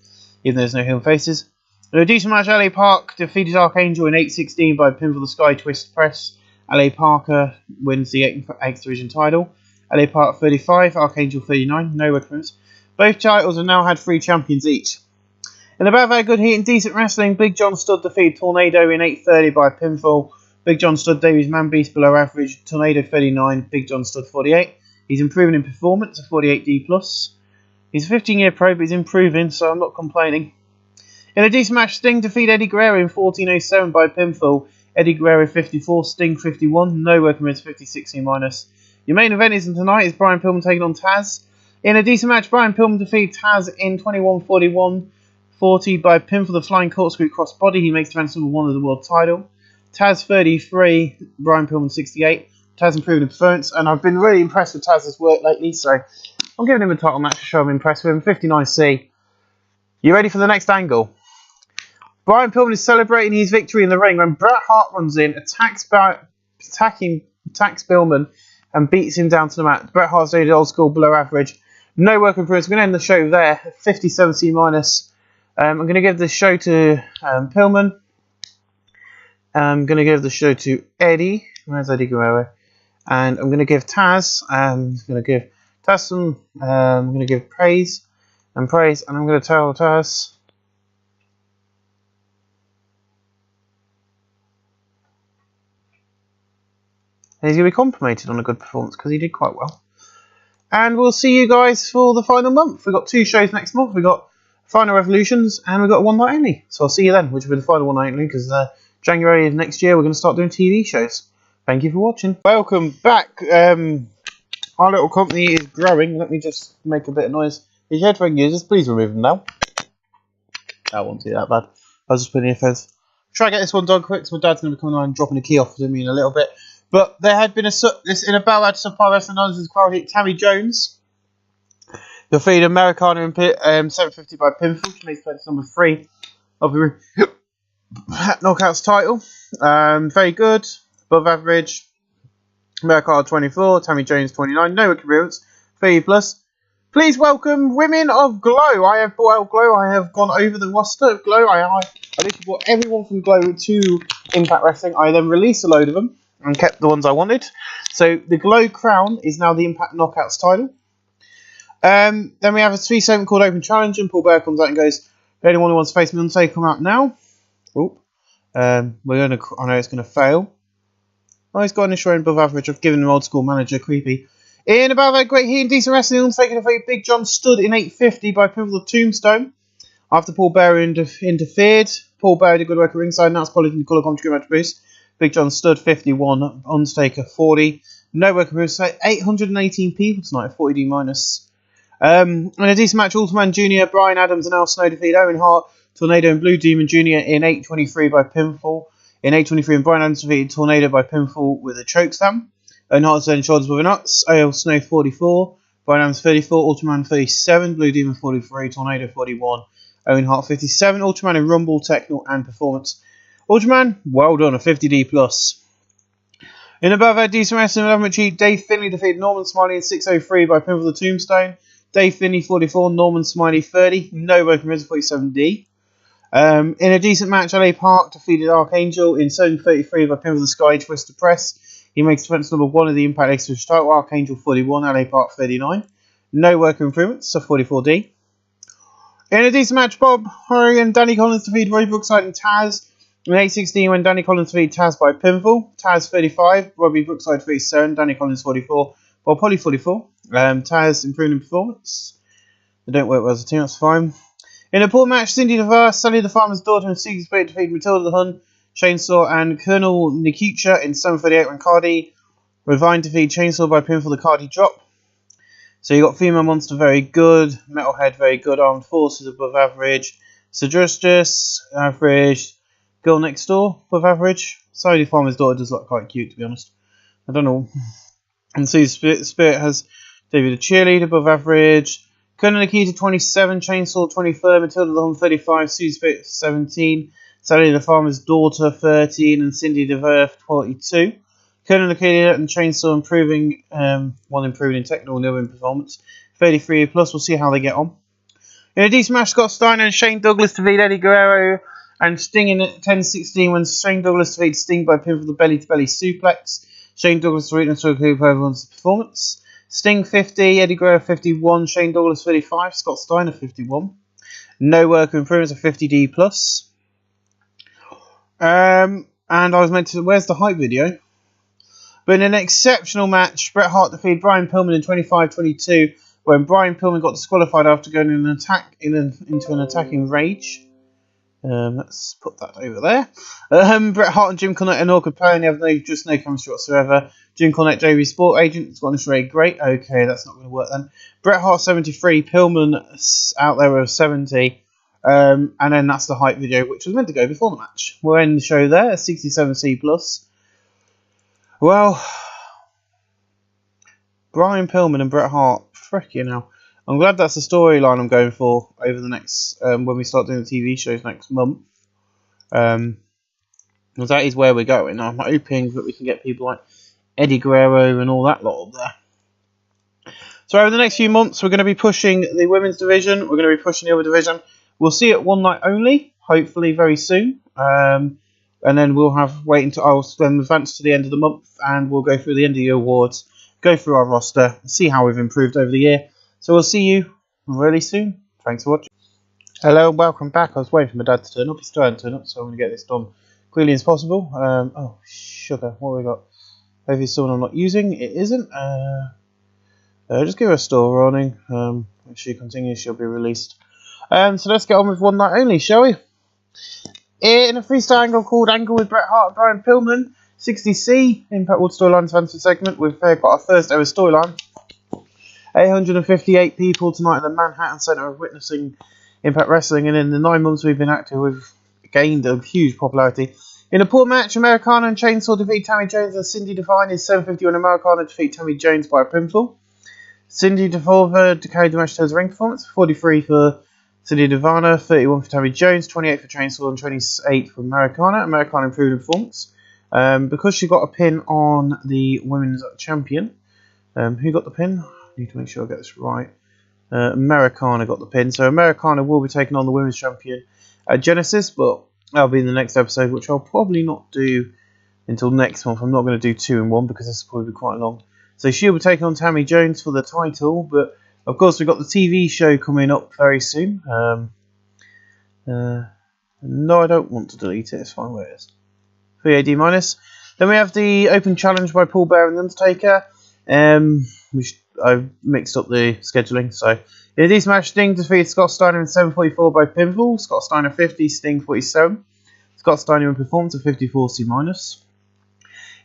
even though there's no heel faces. In a decent match, LA Park defeated Archangel in 8:16 by a pinfall to the Sky Twist Press. LA Parker wins the X Division title. LA Park 35, Archangel 39. No work improvements. Both titles have now had 3 champions each. In a very good heat and decent wrestling, Big John Studd defeated Tornado in 8:30 by a pinfall. Big John Studd, Davies Man Beast below average. Tornado 39, Big John Studd 48. He's improving in performance, a 48D+. He's a 15-year pro, but he's improving, so I'm not complaining. In a decent match, Sting defeated Eddie Guerrero in 14:07 by a pinfall. Eddie Guerrero 54, Sting 51, no work minutes 56C minus. Your main event isn't tonight, is Brian Pillman taking on Taz. In a decent match, Brian Pillman defeated Taz in 21:41-40 by a pin for the Flying Corkscrew Crossbody. He makes defense number 1 of the world title. Taz 33, Brian Pillman 68. Taz improved in performance, and I've been really impressed with Taz's work lately, so I'm giving him a title match to show I'm impressed with him. 59C. You ready for the next angle? Brian Pillman is celebrating his victory in the ring when Bret Hart runs in, attacks Pillman, and beats him down to the mat. Bret Hart's doing old school below average. No work improvements. I'm going to end the show there. 57C minus. I'm going to give the show to Pillman. I'm going to give the show to Eddie. Where's Eddie Guerrero? And I'm going to give Taz. I'm going to give Taz some. I'm going to give praise. And I'm going to tell Taz. And he's going to be complimented on a good performance because he did quite well. And we'll see you guys for the final month. We've got 2 shows next month. We've got Final Revolutions and we've got one night only. So I'll see you then, which will be the final one night only because January of next year we're going to start doing TV shows. Thank you for watching. Welcome back. Our little company is growing. Let me just make a bit of noise. If you headphone users, please remove them now. That won't be that bad. I was just putting earphones. Try to get this one done quick so my dad's going to be coming on and dropping a key off to me in a little bit. But there had been in a battle at Subpar Wrestling known as quality. Tammy Jones defeated Americana in 750 by pinfall. She makes place number 3 of the Knockouts title. Very good, above average. Americana 24, Tammy Jones 29. No experience, 30+. Please welcome Women of Glow. I have bought out Glow. I have gone over the roster of Glow. I literally bought everyone from Glow to Impact Wrestling. I then released a load of them and kept the ones I wanted. So the Glow Crown is now the Impact Knockouts title. Then we have a 3-segment called Open Challenge, and Paul Bearer comes out and goes, anyone who wants to face me on say come out now. I know it's going to fail. Oh, he's got an insurance above average. I've given him old school manager. Creepy. In about that great heat and decent wrestling, taking a very Big John stood in 850 by pivotal tombstone. After Paul Bearer interfered, Paul Bearer did good work at ringside. Now it's quality in colour commentary match boost. Big John stood 51, Undertaker 40. No work at boost. 818 people tonight, 40D minus. In a decent match, Ultraman Jr., Brian Adams and Al Snow defeat Owen Hart, Tornado and Blue Demon Jr. in 8:23 by pinfall. In 8:23, and Brian Adams defeated Tornado by pinfall with a chokeslam. Owen Hart's head and shoulders with an nuts. Al Snow 44, Brian Adams 34, Ultraman 37, Blue Demon 43, Tornado 41, Owen Hart 57. Ultraman in Rumble, Technical and Performance. Ultraman, well done, a 50D plus. In above that decent wrestling, 11 Dave Finley defeated Norman Smiley in 6:03 by pinfall the Tombstone. Dave Finney 44, Norman Smiley 30, no working Rizzo 47D. In a decent match, LA Park defeated Archangel in 7:33 by pinfall the Sky Twister Press. He makes defense number 1 of the Impact Extra title. Archangel 41, LA Park 39. No working improvements, so 44D. In a decent match, Bob Hurry and Danny Collins defeated Roy Brookside and Taz in 8:16 when Danny Collins defeated Taz by pinfall. Taz 35, Robbie Brookside 37, Danny Collins 44, Bob Holly 44. Taz improving performance. They don't work well as a team, that's fine. In a poor match, Cindy DeVere, Sally the Farmer's Daughter, and Susie Spade defeated Matilda the Hun, Chainsaw, and Colonel Nikita in 7:38 when Cardi Revine defeated Chainsaw by pinfall the Cardi drop. So you got Female Monster very good, Metalhead very good, Armed Forces above average, Sir Justice average, Girl Next Door above average. Sally the Farmer's Daughter does look quite cute, to be honest. I don't know. And Susie Spirit has David the Cheerleader above average. Colonel Nikita 27, Chainsaw 23, Matilda the Hun 35, Susie Spirit 17, Sally the Farmer's Daughter 13, and Cindy DeVere 42. Colonel Nikita and Chainsaw improving, one improving in technical and the other in performance. 33 plus, we'll see how they get on. In a decent match, Scott Steiner and Shane Douglas defeat Eddie Guerrero and Sting in 10:16 when Shane Douglas defeated Sting by pinfall the belly-to-belly suplex. Shane Douglas defeated and took over everyone's performance. Sting 50, Eddie Guerrero 51, Shane Douglas 35, Scott Steiner 51. No work improvements of 50D plus. And I was meant to, where's the hype video? But in an exceptional match, Bret Hart defeated Brian Pillman in 25-22 when Brian Pillman got disqualified after going in an attack into an attacking rage. Let's put that over there. Bret Hart and Jim Cornette are an awkward pair and they have just no chemistry whatsoever. Jim Cornette, JV Sport Agent, has got an Australia great. Okay, that's not going to work then. Bret Hart 73, Pillman out there with 70. And then that's the hype video, which was meant to go before the match. We'll end the show there, 67C plus. Well, Brian Pillman and Bret Hart, freaking hell. I'm glad that's the storyline I'm going for over the next, when we start doing the TV shows next month. Because that is where we're going. I'm hoping that we can get people like Eddie Guerrero and all that lot up there. So over the next few months, we're going to be pushing the women's division. We're going to be pushing the other division. We'll see it one night only, hopefully very soon. And then we'll wait until I'll advance to the end of the month and we'll go through the end of the year awards, go through our roster, see how we've improved over the year. So we'll see you really soon. Thanks for watching. Hello and welcome back. I was waiting for my dad to turn up. He still hasn't turned up, so I'm going to get this done quickly as possible. Oh, sugar. What have we got? Hopefully it's someone I'm not using. It isn't. Just give her a store warning. If she continues, she'll be released. So let's get on with one night only, shall we? In a freestyle angle called Angle with Bret Hart and Brian Pillman, 60C, Impact World Storylines Fantasy segment. We've got our first ever storyline. 858 people tonight at the Manhattan Center of witnessing Impact Wrestling, and in the 9 months we've been active, we've gained a huge popularity. In a poor match, Americana and Chainsaw defeat Tammy Jones and Cindy Devine in 7:50 when Americana defeat Tammy Jones by a pinfall. Cindy Devine carried the match to his ring performance, 43 for Cindy Devine, 31 for Tammy Jones, 28 for Chainsaw, and 28 for Americana. Americana improved in performance because she got a pin on the women's champion. Who got the pin? I need to make sure I get this right. Americana got the pin. So Americana will be taking on the women's champion at Genesis, but that'll be in the next episode, which I'll probably not do until next month. I'm not going to do 2 in 1 because this will probably be quite long. So she'll be taking on Tammy Jones for the title, but of course we've got the TV show coming up very soon. No, I don't want to delete it. It's fine where it is. 3AD minus. Then we have the Open Challenge by Paul Bearer and The Undertaker, which I've mixed up the scheduling. So in a decent match, Sting defeated Scott Steiner in 7:44 by pinfall. Scott Steiner 50, Sting 47. Scott Steiner in performance at 54 C-.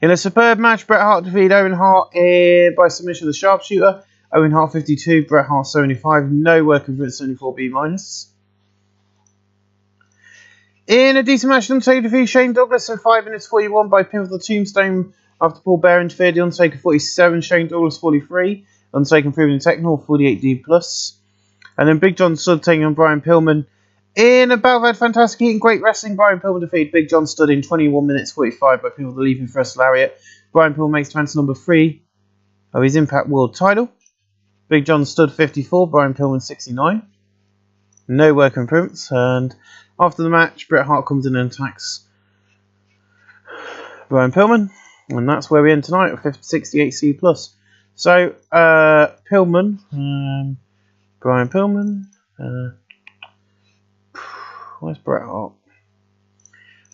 In a superb match, Bret Hart defeated Owen Hart by submission of the sharpshooter. Owen Hart 52, Bret Hart 75. No work of 74 B-. In a decent match, Undertaker defeated Shane Douglas in 5 minutes 41 by pinfall the Tombstone after Paul Bearer interfered. The Undertaker 47, Shane Douglas 43. Undertaker improving in technical 48D+. And then Big John Studd taking on Brian Pillman. In a battle of fantastic heat and great wrestling, Brian Pillman defeated Big John Studd in 21 minutes 45 by pinfall the Leaping First Lariat. Brian Pillman makes defense number 3 of his Impact World title. Big John Studd 54, Brian Pillman 69. No work improvements. And after the match, Bret Hart comes in and attacks Brian Pillman. And that's where we end tonight at 68 C+. So, Pillman, Brian Pillman, where's Bret Hart?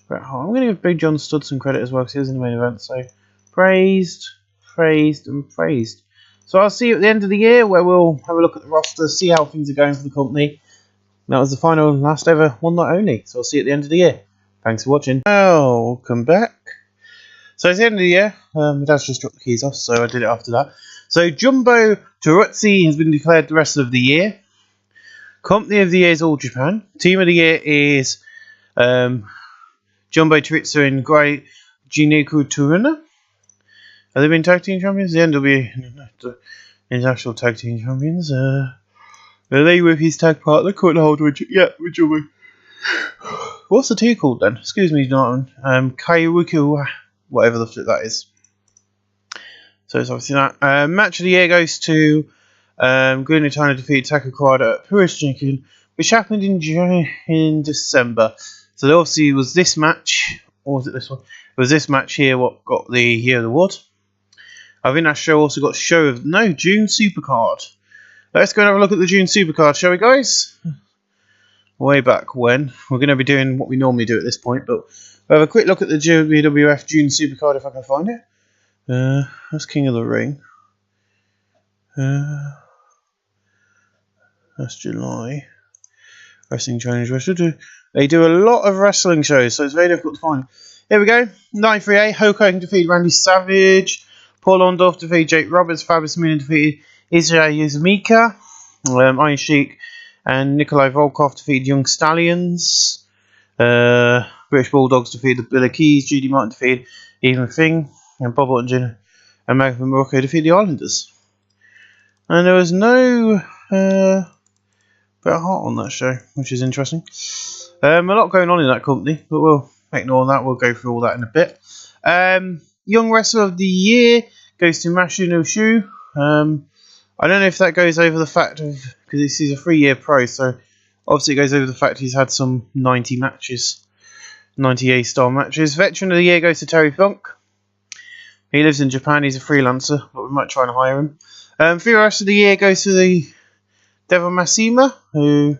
Bret Hart. I'm going to give Big John Studd some credit as well because he was in the main event. So, praised, praised, and praised. So I'll see you at the end of the year where we'll have a look at the roster, see how things are going for the company. That was the final and last ever One Night Only. So I'll see you at the end of the year. Thanks for watching. Welcome back. So it's the end of the year. My dad's just dropped the keys off, so I did it after that. So Jumbo Teruzzi has been declared the Wrestler of the Year. Company of the Year is All Japan. Team of the Year is Jumbo Teruzzi and Gai Jineku Turuna. Have they been Tag Team Champions? The NW International Tag Team Champions. Are they with his tag partner? Couldn't hold with Jumbo. What's the two called then? Excuse me, Jonathan. Kaiwuku, whatever the flip that is. So it's obviously that. Match of the year goes to Gunitano defeated Taka Kawada at Purish Chicken, which happened in December. So there obviously was this match, or was it this one? It was this match here what got the Year of the Award. I think that show also got June Supercard. Let's go and have a look at the June Supercard, shall we, guys? Way back when. We're going to be doing what we normally do at this point, but we'll have a quick look at the WWF June Supercard if I can find it. That's King of the Ring. That's July. Wrestling Challenge Wrestler. They do a lot of wrestling shows, so it's very difficult to find. Here we go. 93A. Hulk Hogan defeated Randy Savage. Paul Orndorff defeated Jake Roberts. Fabulous Moonin defeated Isaiah Yuzumika. Iron Sheik and Nikolai Volkov defeated Young Stallions. British Bulldogs defeated the Bill Keys. Judy Martin defeated Ethan Thing. And Bob Orton and Malcolm Morocco defeated the Islanders. And there was no Bret Hart on that show, which is interesting. A lot going on in that company, but we'll ignore that. We'll go through all that in a bit. Young Wrestler of the Year goes to Masahiro Shu. I don't know if that goes over the fact of, because this is a 3-year pro, so obviously it goes over the fact he's had some 90 matches, 90 A-star matches. Veteran of the Year goes to Terry Funk. He lives in Japan. He's a freelancer, but we might try and hire him. Female Wrestler of the Year goes to the Devil Masima, who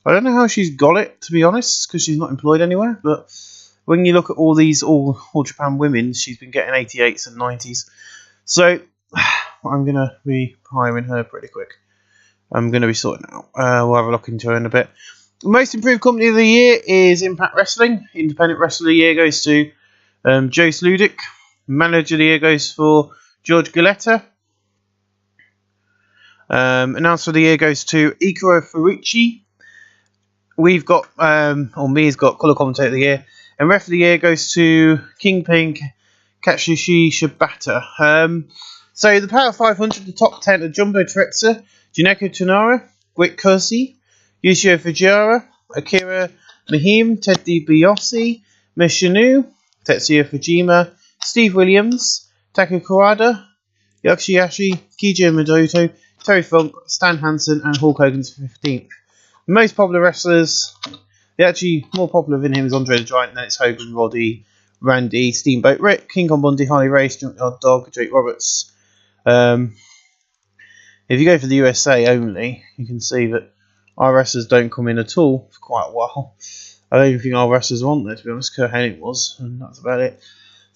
I don't know how she's got it, to be honest, because she's not employed anywhere. But when you look at all these all Japan women, she's been getting 88s and 90s. So I'm going to be hiring her pretty quick. I'm going to be sorting out. We'll have a look into her in a bit. Most Improved Company of the Year is Impact Wrestling. Independent Wrestler of the Year goes to Joe Sludic. Manager of the Year goes for George Galletta. Announcer of the Year goes to Ikaro Furuichi. We've got, or me's got Colour Commentator of the Year. And Ref of the Year goes to Kingpin Katsushi Shibata. So the Power 500, the top 10 are Jumbo Teruzzi, Juneko Tonara, Grit Kursi, Yoshio Fujiwara, Akira Mahim, Ted DiBiase, Mishinu, Tetsuya Fujima, Steve Williams, Taka Kawada, Yoshihashi, Kija Madoto, Terry Funk, Stan Hansen, and Hulk Hogan's 15th. The most popular wrestlers, actually more popular than him is Andre the Giant, and then it's Hogan, Roddy, Randy, Steamboat Rick, King Kong Bundy, Harley Race, Junkyard Dog, Jake Roberts. If you go for the USA only, you can see that our wrestlers don't come in at all for quite a while. I don't even think our wrestlers want there, to be honest. Kurt Hennig was, and that's about it.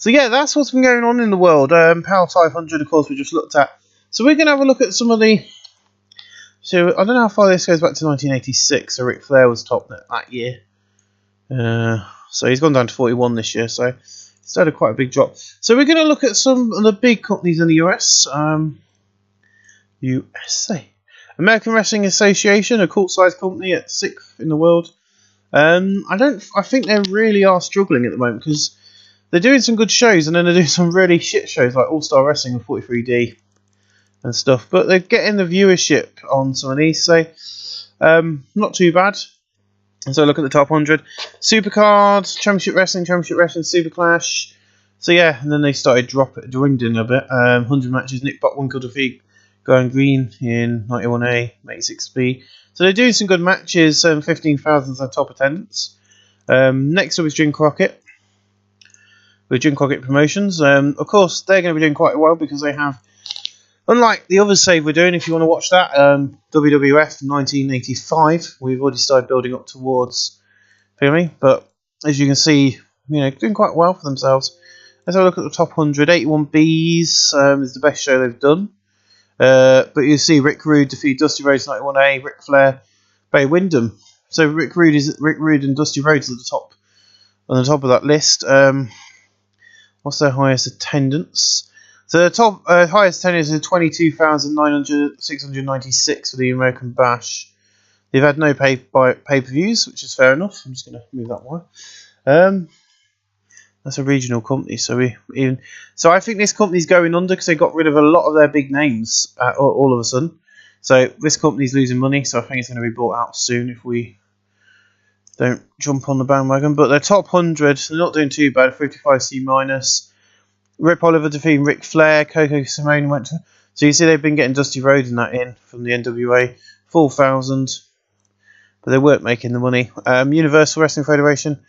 So yeah, that's what's been going on in the world. Power 500, of course, we just looked at. So we're going to have a look at some of the... So I don't know how far this goes back to 1986, so Ric Flair was top that year. So he's gone down to 41 this year, so it's had quite a big drop. So we're going to look at some of the big companies in the US. USA. American Wrestling Association, a cult-sized company at 6th in the world. I think they really are struggling at the moment because they're doing some good shows and then they're doing some really shit shows like All-Star Wrestling and 43D and stuff. But they're getting the viewership on some of these, so not too bad. And so look at the top 100. Supercard, Championship Wrestling, Super Clash. So yeah, and then they started dwindling a bit. 100 matches, Nick Bockwinkel defeat Going Green in 91A, 86B. So they're doing some good matches, 15,000 is their top attendance. Next up is Jim Crockett, with Jim Crockett Promotions. Of course, they're going to be doing quite well because they have, unlike the other save we're doing, if you want to watch that, WWF 1985, we've already started building up towards filming, but as you can see, doing quite well for themselves. Let's have a look at the top 100. 81Bs is the best show they've done. But you see Rick Rude defeat Dusty Rhodes 91A, Ric Flair, Barry Windham. So Rick Rude and Dusty Rhodes at the top, on the top of that list. What's their highest attendance? So the top highest attendance is 22,696 for the American Bash. They've had no pay-per-views, which is fair enough. I'm just going to move that one. That's a regional company, so I think this company's going under because they got rid of a lot of their big names all of a sudden. So this company's losing money, so I think it's going to be bought out soon if we don't jump on the bandwagon. But their top 100, they're not doing too bad. 55C minus. Rip Oliver defeating Ric Flair. Coco Simone went to. So you see they've been getting Dusty Rhodes and that in from the NWA. 4,000, but they weren't making the money. Universal Wrestling Federation.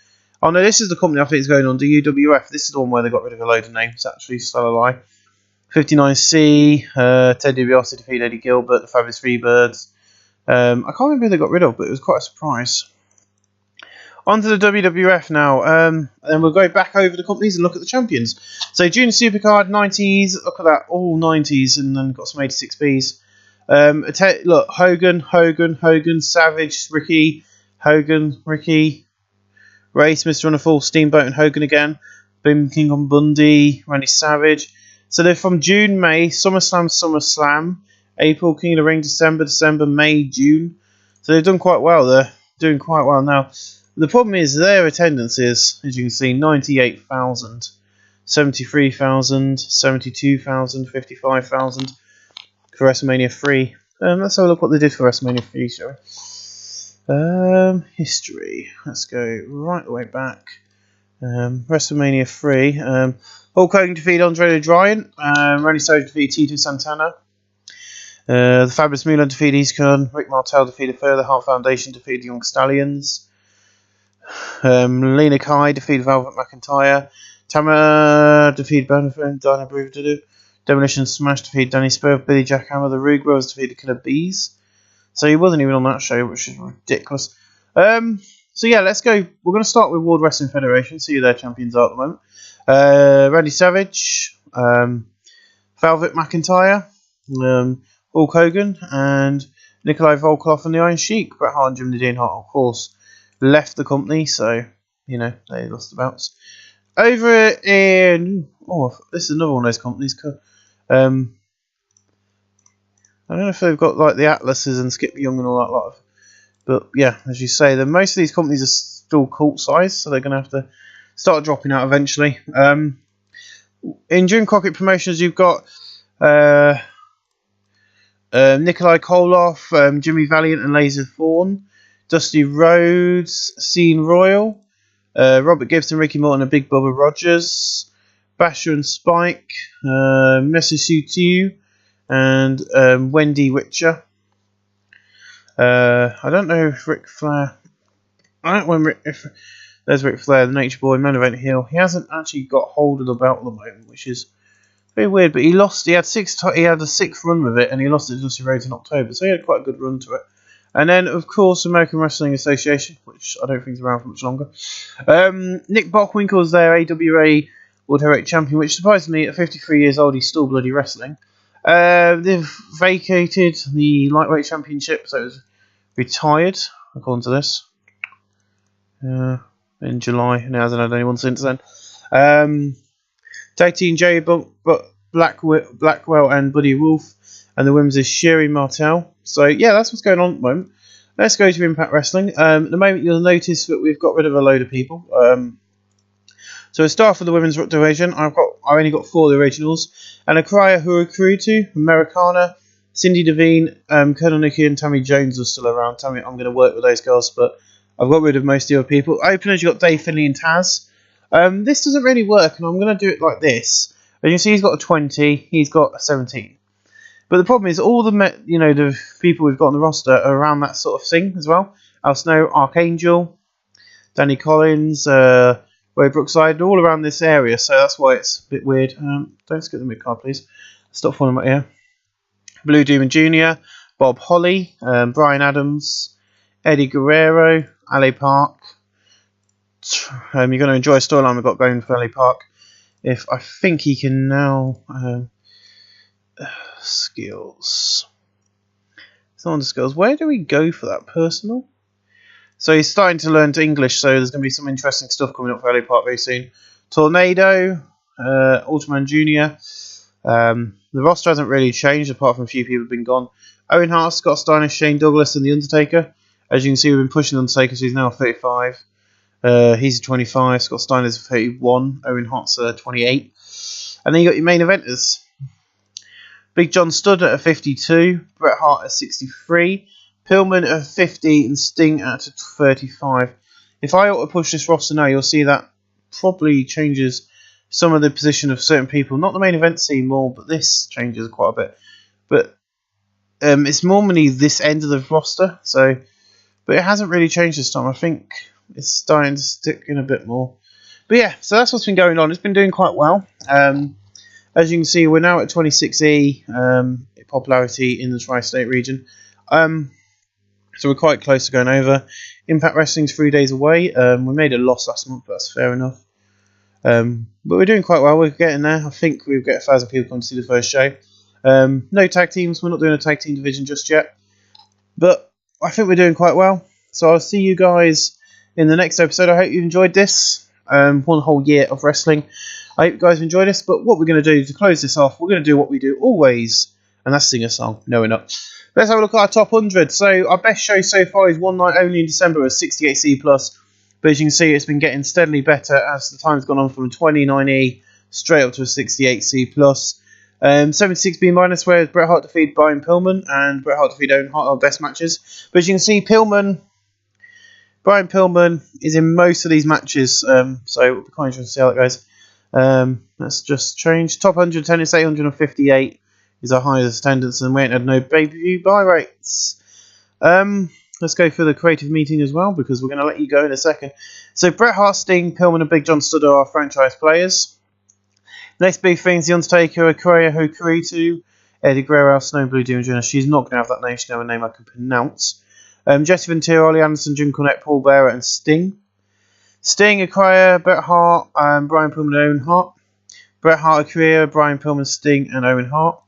Oh no, this is the company I think is going on, the UWF. This is the one where they got rid of a load of names, actually, so a lie. 59C, Ted DiBiase defeated Eddie Gilbert, the Fabulous Freebirds. I can't remember who they got rid of, but it was quite a surprise. On to the WWF now, and then we'll go back over the companies and look at the champions. So Junior Supercard, 90s, look at that, all 90s, and then got some 86Bs. Look, Hogan, Savage, Ricky, Hogan, Ricky, Race, Mr. Wonderful, Steamboat and Hogan again, Boom King Kong Bundy, Randy Savage. So they're from June, May, SummerSlam, April, King of the Ring, December, May, June. So they've done quite well. They're doing quite well now. The problem is their attendance is, as you can see, 98,000, 73,000, 72,000, 55,000 for WrestleMania 3. Let's have a look what they did for WrestleMania 3, shall we? History. Let's go right the way back. WrestleMania 3. Hulk Hogan defeated Andre the Giant. Randy Savage defeated Tito Santana. The Fabulous Moolah defeated East Con. Rick Martel defeated Further. Heart Foundation defeated Young Stallions. Lena Kai defeated Velvet McIntyre. Tama defeated Bonafide. Dinah Brewer. Demolition Smash defeated Danny Spur. Billy Jackhammer. The Rude Brothers defeated Killer Bees. So he wasn't even on that show, which is ridiculous. So yeah, let's go. We're going to start with World Wrestling Federation, see who their champions are at the moment. Randy Savage, Velvet McIntyre, Hulk Hogan, and Nikolai Volkov and the Iron Sheik. Bret Hart and Jim the Dean Hart, of course, left the company, so, they lost the bouts. Over in... Oh, this is another one of those companies. I don't know if they've got like the Atlases and Skip Young and all that lot. But yeah, as you say, most of these companies are still cult size, so they're going to have to start dropping out eventually. In Jim Crockett Promotions, you've got Nikolai Koloff, Jimmy Valiant and Laser Thorne, Dusty Rhodes, Scene Royal, Robert Gibson, Ricky Morton and Big Bubba Rogers, Basher and Spike, Messi and Wendy Witcher. I don't know if Ric Flair... I don't know if there's Ric Flair, the Nature Boy, Man Event Heel. He hasn't actually got hold of the belt at the moment, which is very weird. But he lost. He had a 6th run with it, and he lost it to Dusty Rhodes in October. So he had quite a good run to it. And then, of course, American Wrestling Association, which I don't think is around for much longer. Nick Bockwinkel's there, AWA World Heavyweight Champion, which surprised me. At 53 years old, he's still bloody wrestling. They've vacated the Lightweight Championship, so it was retired, according to this. In July, and it hasn't had anyone since then. Tag team Jerry Blackwell and Buddy Wolf, and the women's is Sherry Martel. So yeah, that's what's going on at the moment. Let's go to Impact Wrestling. At the moment, you'll notice that we've got rid of a load of people. So we start for the women's division. I only got 4 of the originals, and Akira Hurukurutu, Americana, Cindy Devine, Colonel Nikki, and Tammy Jones are still around. I'm going to work with those girls, but I've got rid of most of the other people. Openers, you've got Dave Finley and Taz. This doesn't really work, and I'm going to do it like this. As you can see, he's got a 20, he's got a 17. But the problem is, all the people we've got on the roster are around that sort of thing as well. Al Snow, Archangel, Danny Collins, Ray Brookside, all around this area, so that's why it's a bit weird. Don't skip the mid-card, please. Stop following them out here. Blue Demon Jr., Bob Holly, Brian Adams, Eddie Guerrero, Ali Park. You're going to enjoy a storyline we've got going for Ali Park. If I think he can now... skills. It's not on the skills. Where do we go for that? Personal? So he's starting to learn English, so there's going to be some interesting stuff coming up for Ali Park very soon. Tornado, Ultraman Jr. The roster hasn't really changed, apart from a few people have been gone. Owen Hart, Scott Steiner, Shane Douglas, and The Undertaker. As you can see, we've been pushing The Undertaker, so he's now 35. He's 25. Scott Steiner's 31. Owen Hart's 28. And then you got your main eventers. Big John Studd at 52. Bret Hart at 63. Pillman at 50 and Sting at 35. If I ought to push this roster now, you'll see that probably changes some of the position of certain people. Not the main event scene more, but this changes quite a bit. But it's normally this end of the roster, but it hasn't really changed this time. I think it's starting to stick in a bit more. But yeah, so that's what's been going on. It's been doing quite well. As you can see, we're now at 26E popularity in the tri-state region. So we're quite close to going over. Impact Wrestling's 3 days away. We made a loss last month, but that's fair enough. But we're doing quite well. We're getting there. I think we'll get 1,000 people come to see the first show. No tag teams. We're not doing a tag team division just yet. But I think we're doing quite well. So I'll see you guys in the next episode. I hope you enjoyed this. 1 whole year of wrestling. I hope you guys enjoyed this. But what we're going to do to close this off, we're going to do what we do always. And that's sing a song. No, we're not. Let's have a look at our top 100. So our best show so far is One Night Only in December with 68C+. But as you can see, it's been getting steadily better as the time's gone on from 29E straight up to a 68C+. 76B minus, where Bret Hart defeated Brian Pillman and Bret Hart defeated Owen Hart are best matches. But as you can see, Brian Pillman is in most of these matches. So it'll be quite interesting to see how that goes. Let's just change. Top 100 attendance, 858 is our highest attendance, and we ain't had no pay-per-view buy rates. Let's go for the creative meeting as well, because we're going to let you go in a second. So Bret Hart, Sting, Pillman and Big John Studd are our franchise players. Next big thing is The Undertaker, Akira Hurukurutu, Eddie Guerrero, Snow Blue Demon Jr. She's not going to have that name. She's going to have a name I can pronounce. Jesse Ventura, Ollie Anderson, Jim Cornette, Paul Bearer and Sting. Sting, Akira, Bret Hart, Brian Pillman and Owen Hart. Bret Hart, Akira, Brian Pillman, Sting and Owen Hart.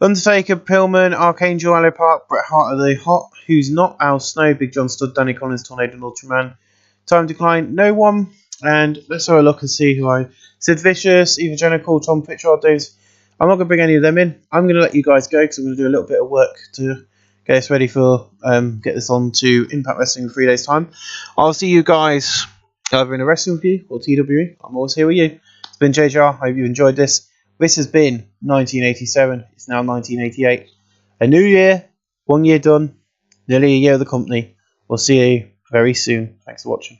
Undertaker, Pillman, Archangel, Ali Park, Bret Hart are the Hot, Who's Not, Al Snow, Big John Studd, Danny Collins, Tornado and Ultraman. Time Decline, no one. And let's have a look and see who I... Sid Vicious, Eva Jenical, Tom Pritchard, Daves. I'm not going to bring any of them in. I'm going to let you guys go because I'm going to do a little bit of work to get us ready for... get this on to Impact Wrestling in 3 days' time. I'll see you guys either in a wrestling review or TWE. I'm always here with you. It's been JJR. I hope you enjoyed this. This has been 1987. It's now 1988. A new year, 1 year done, nearly a year of the company. We'll see you very soon. Thanks for watching.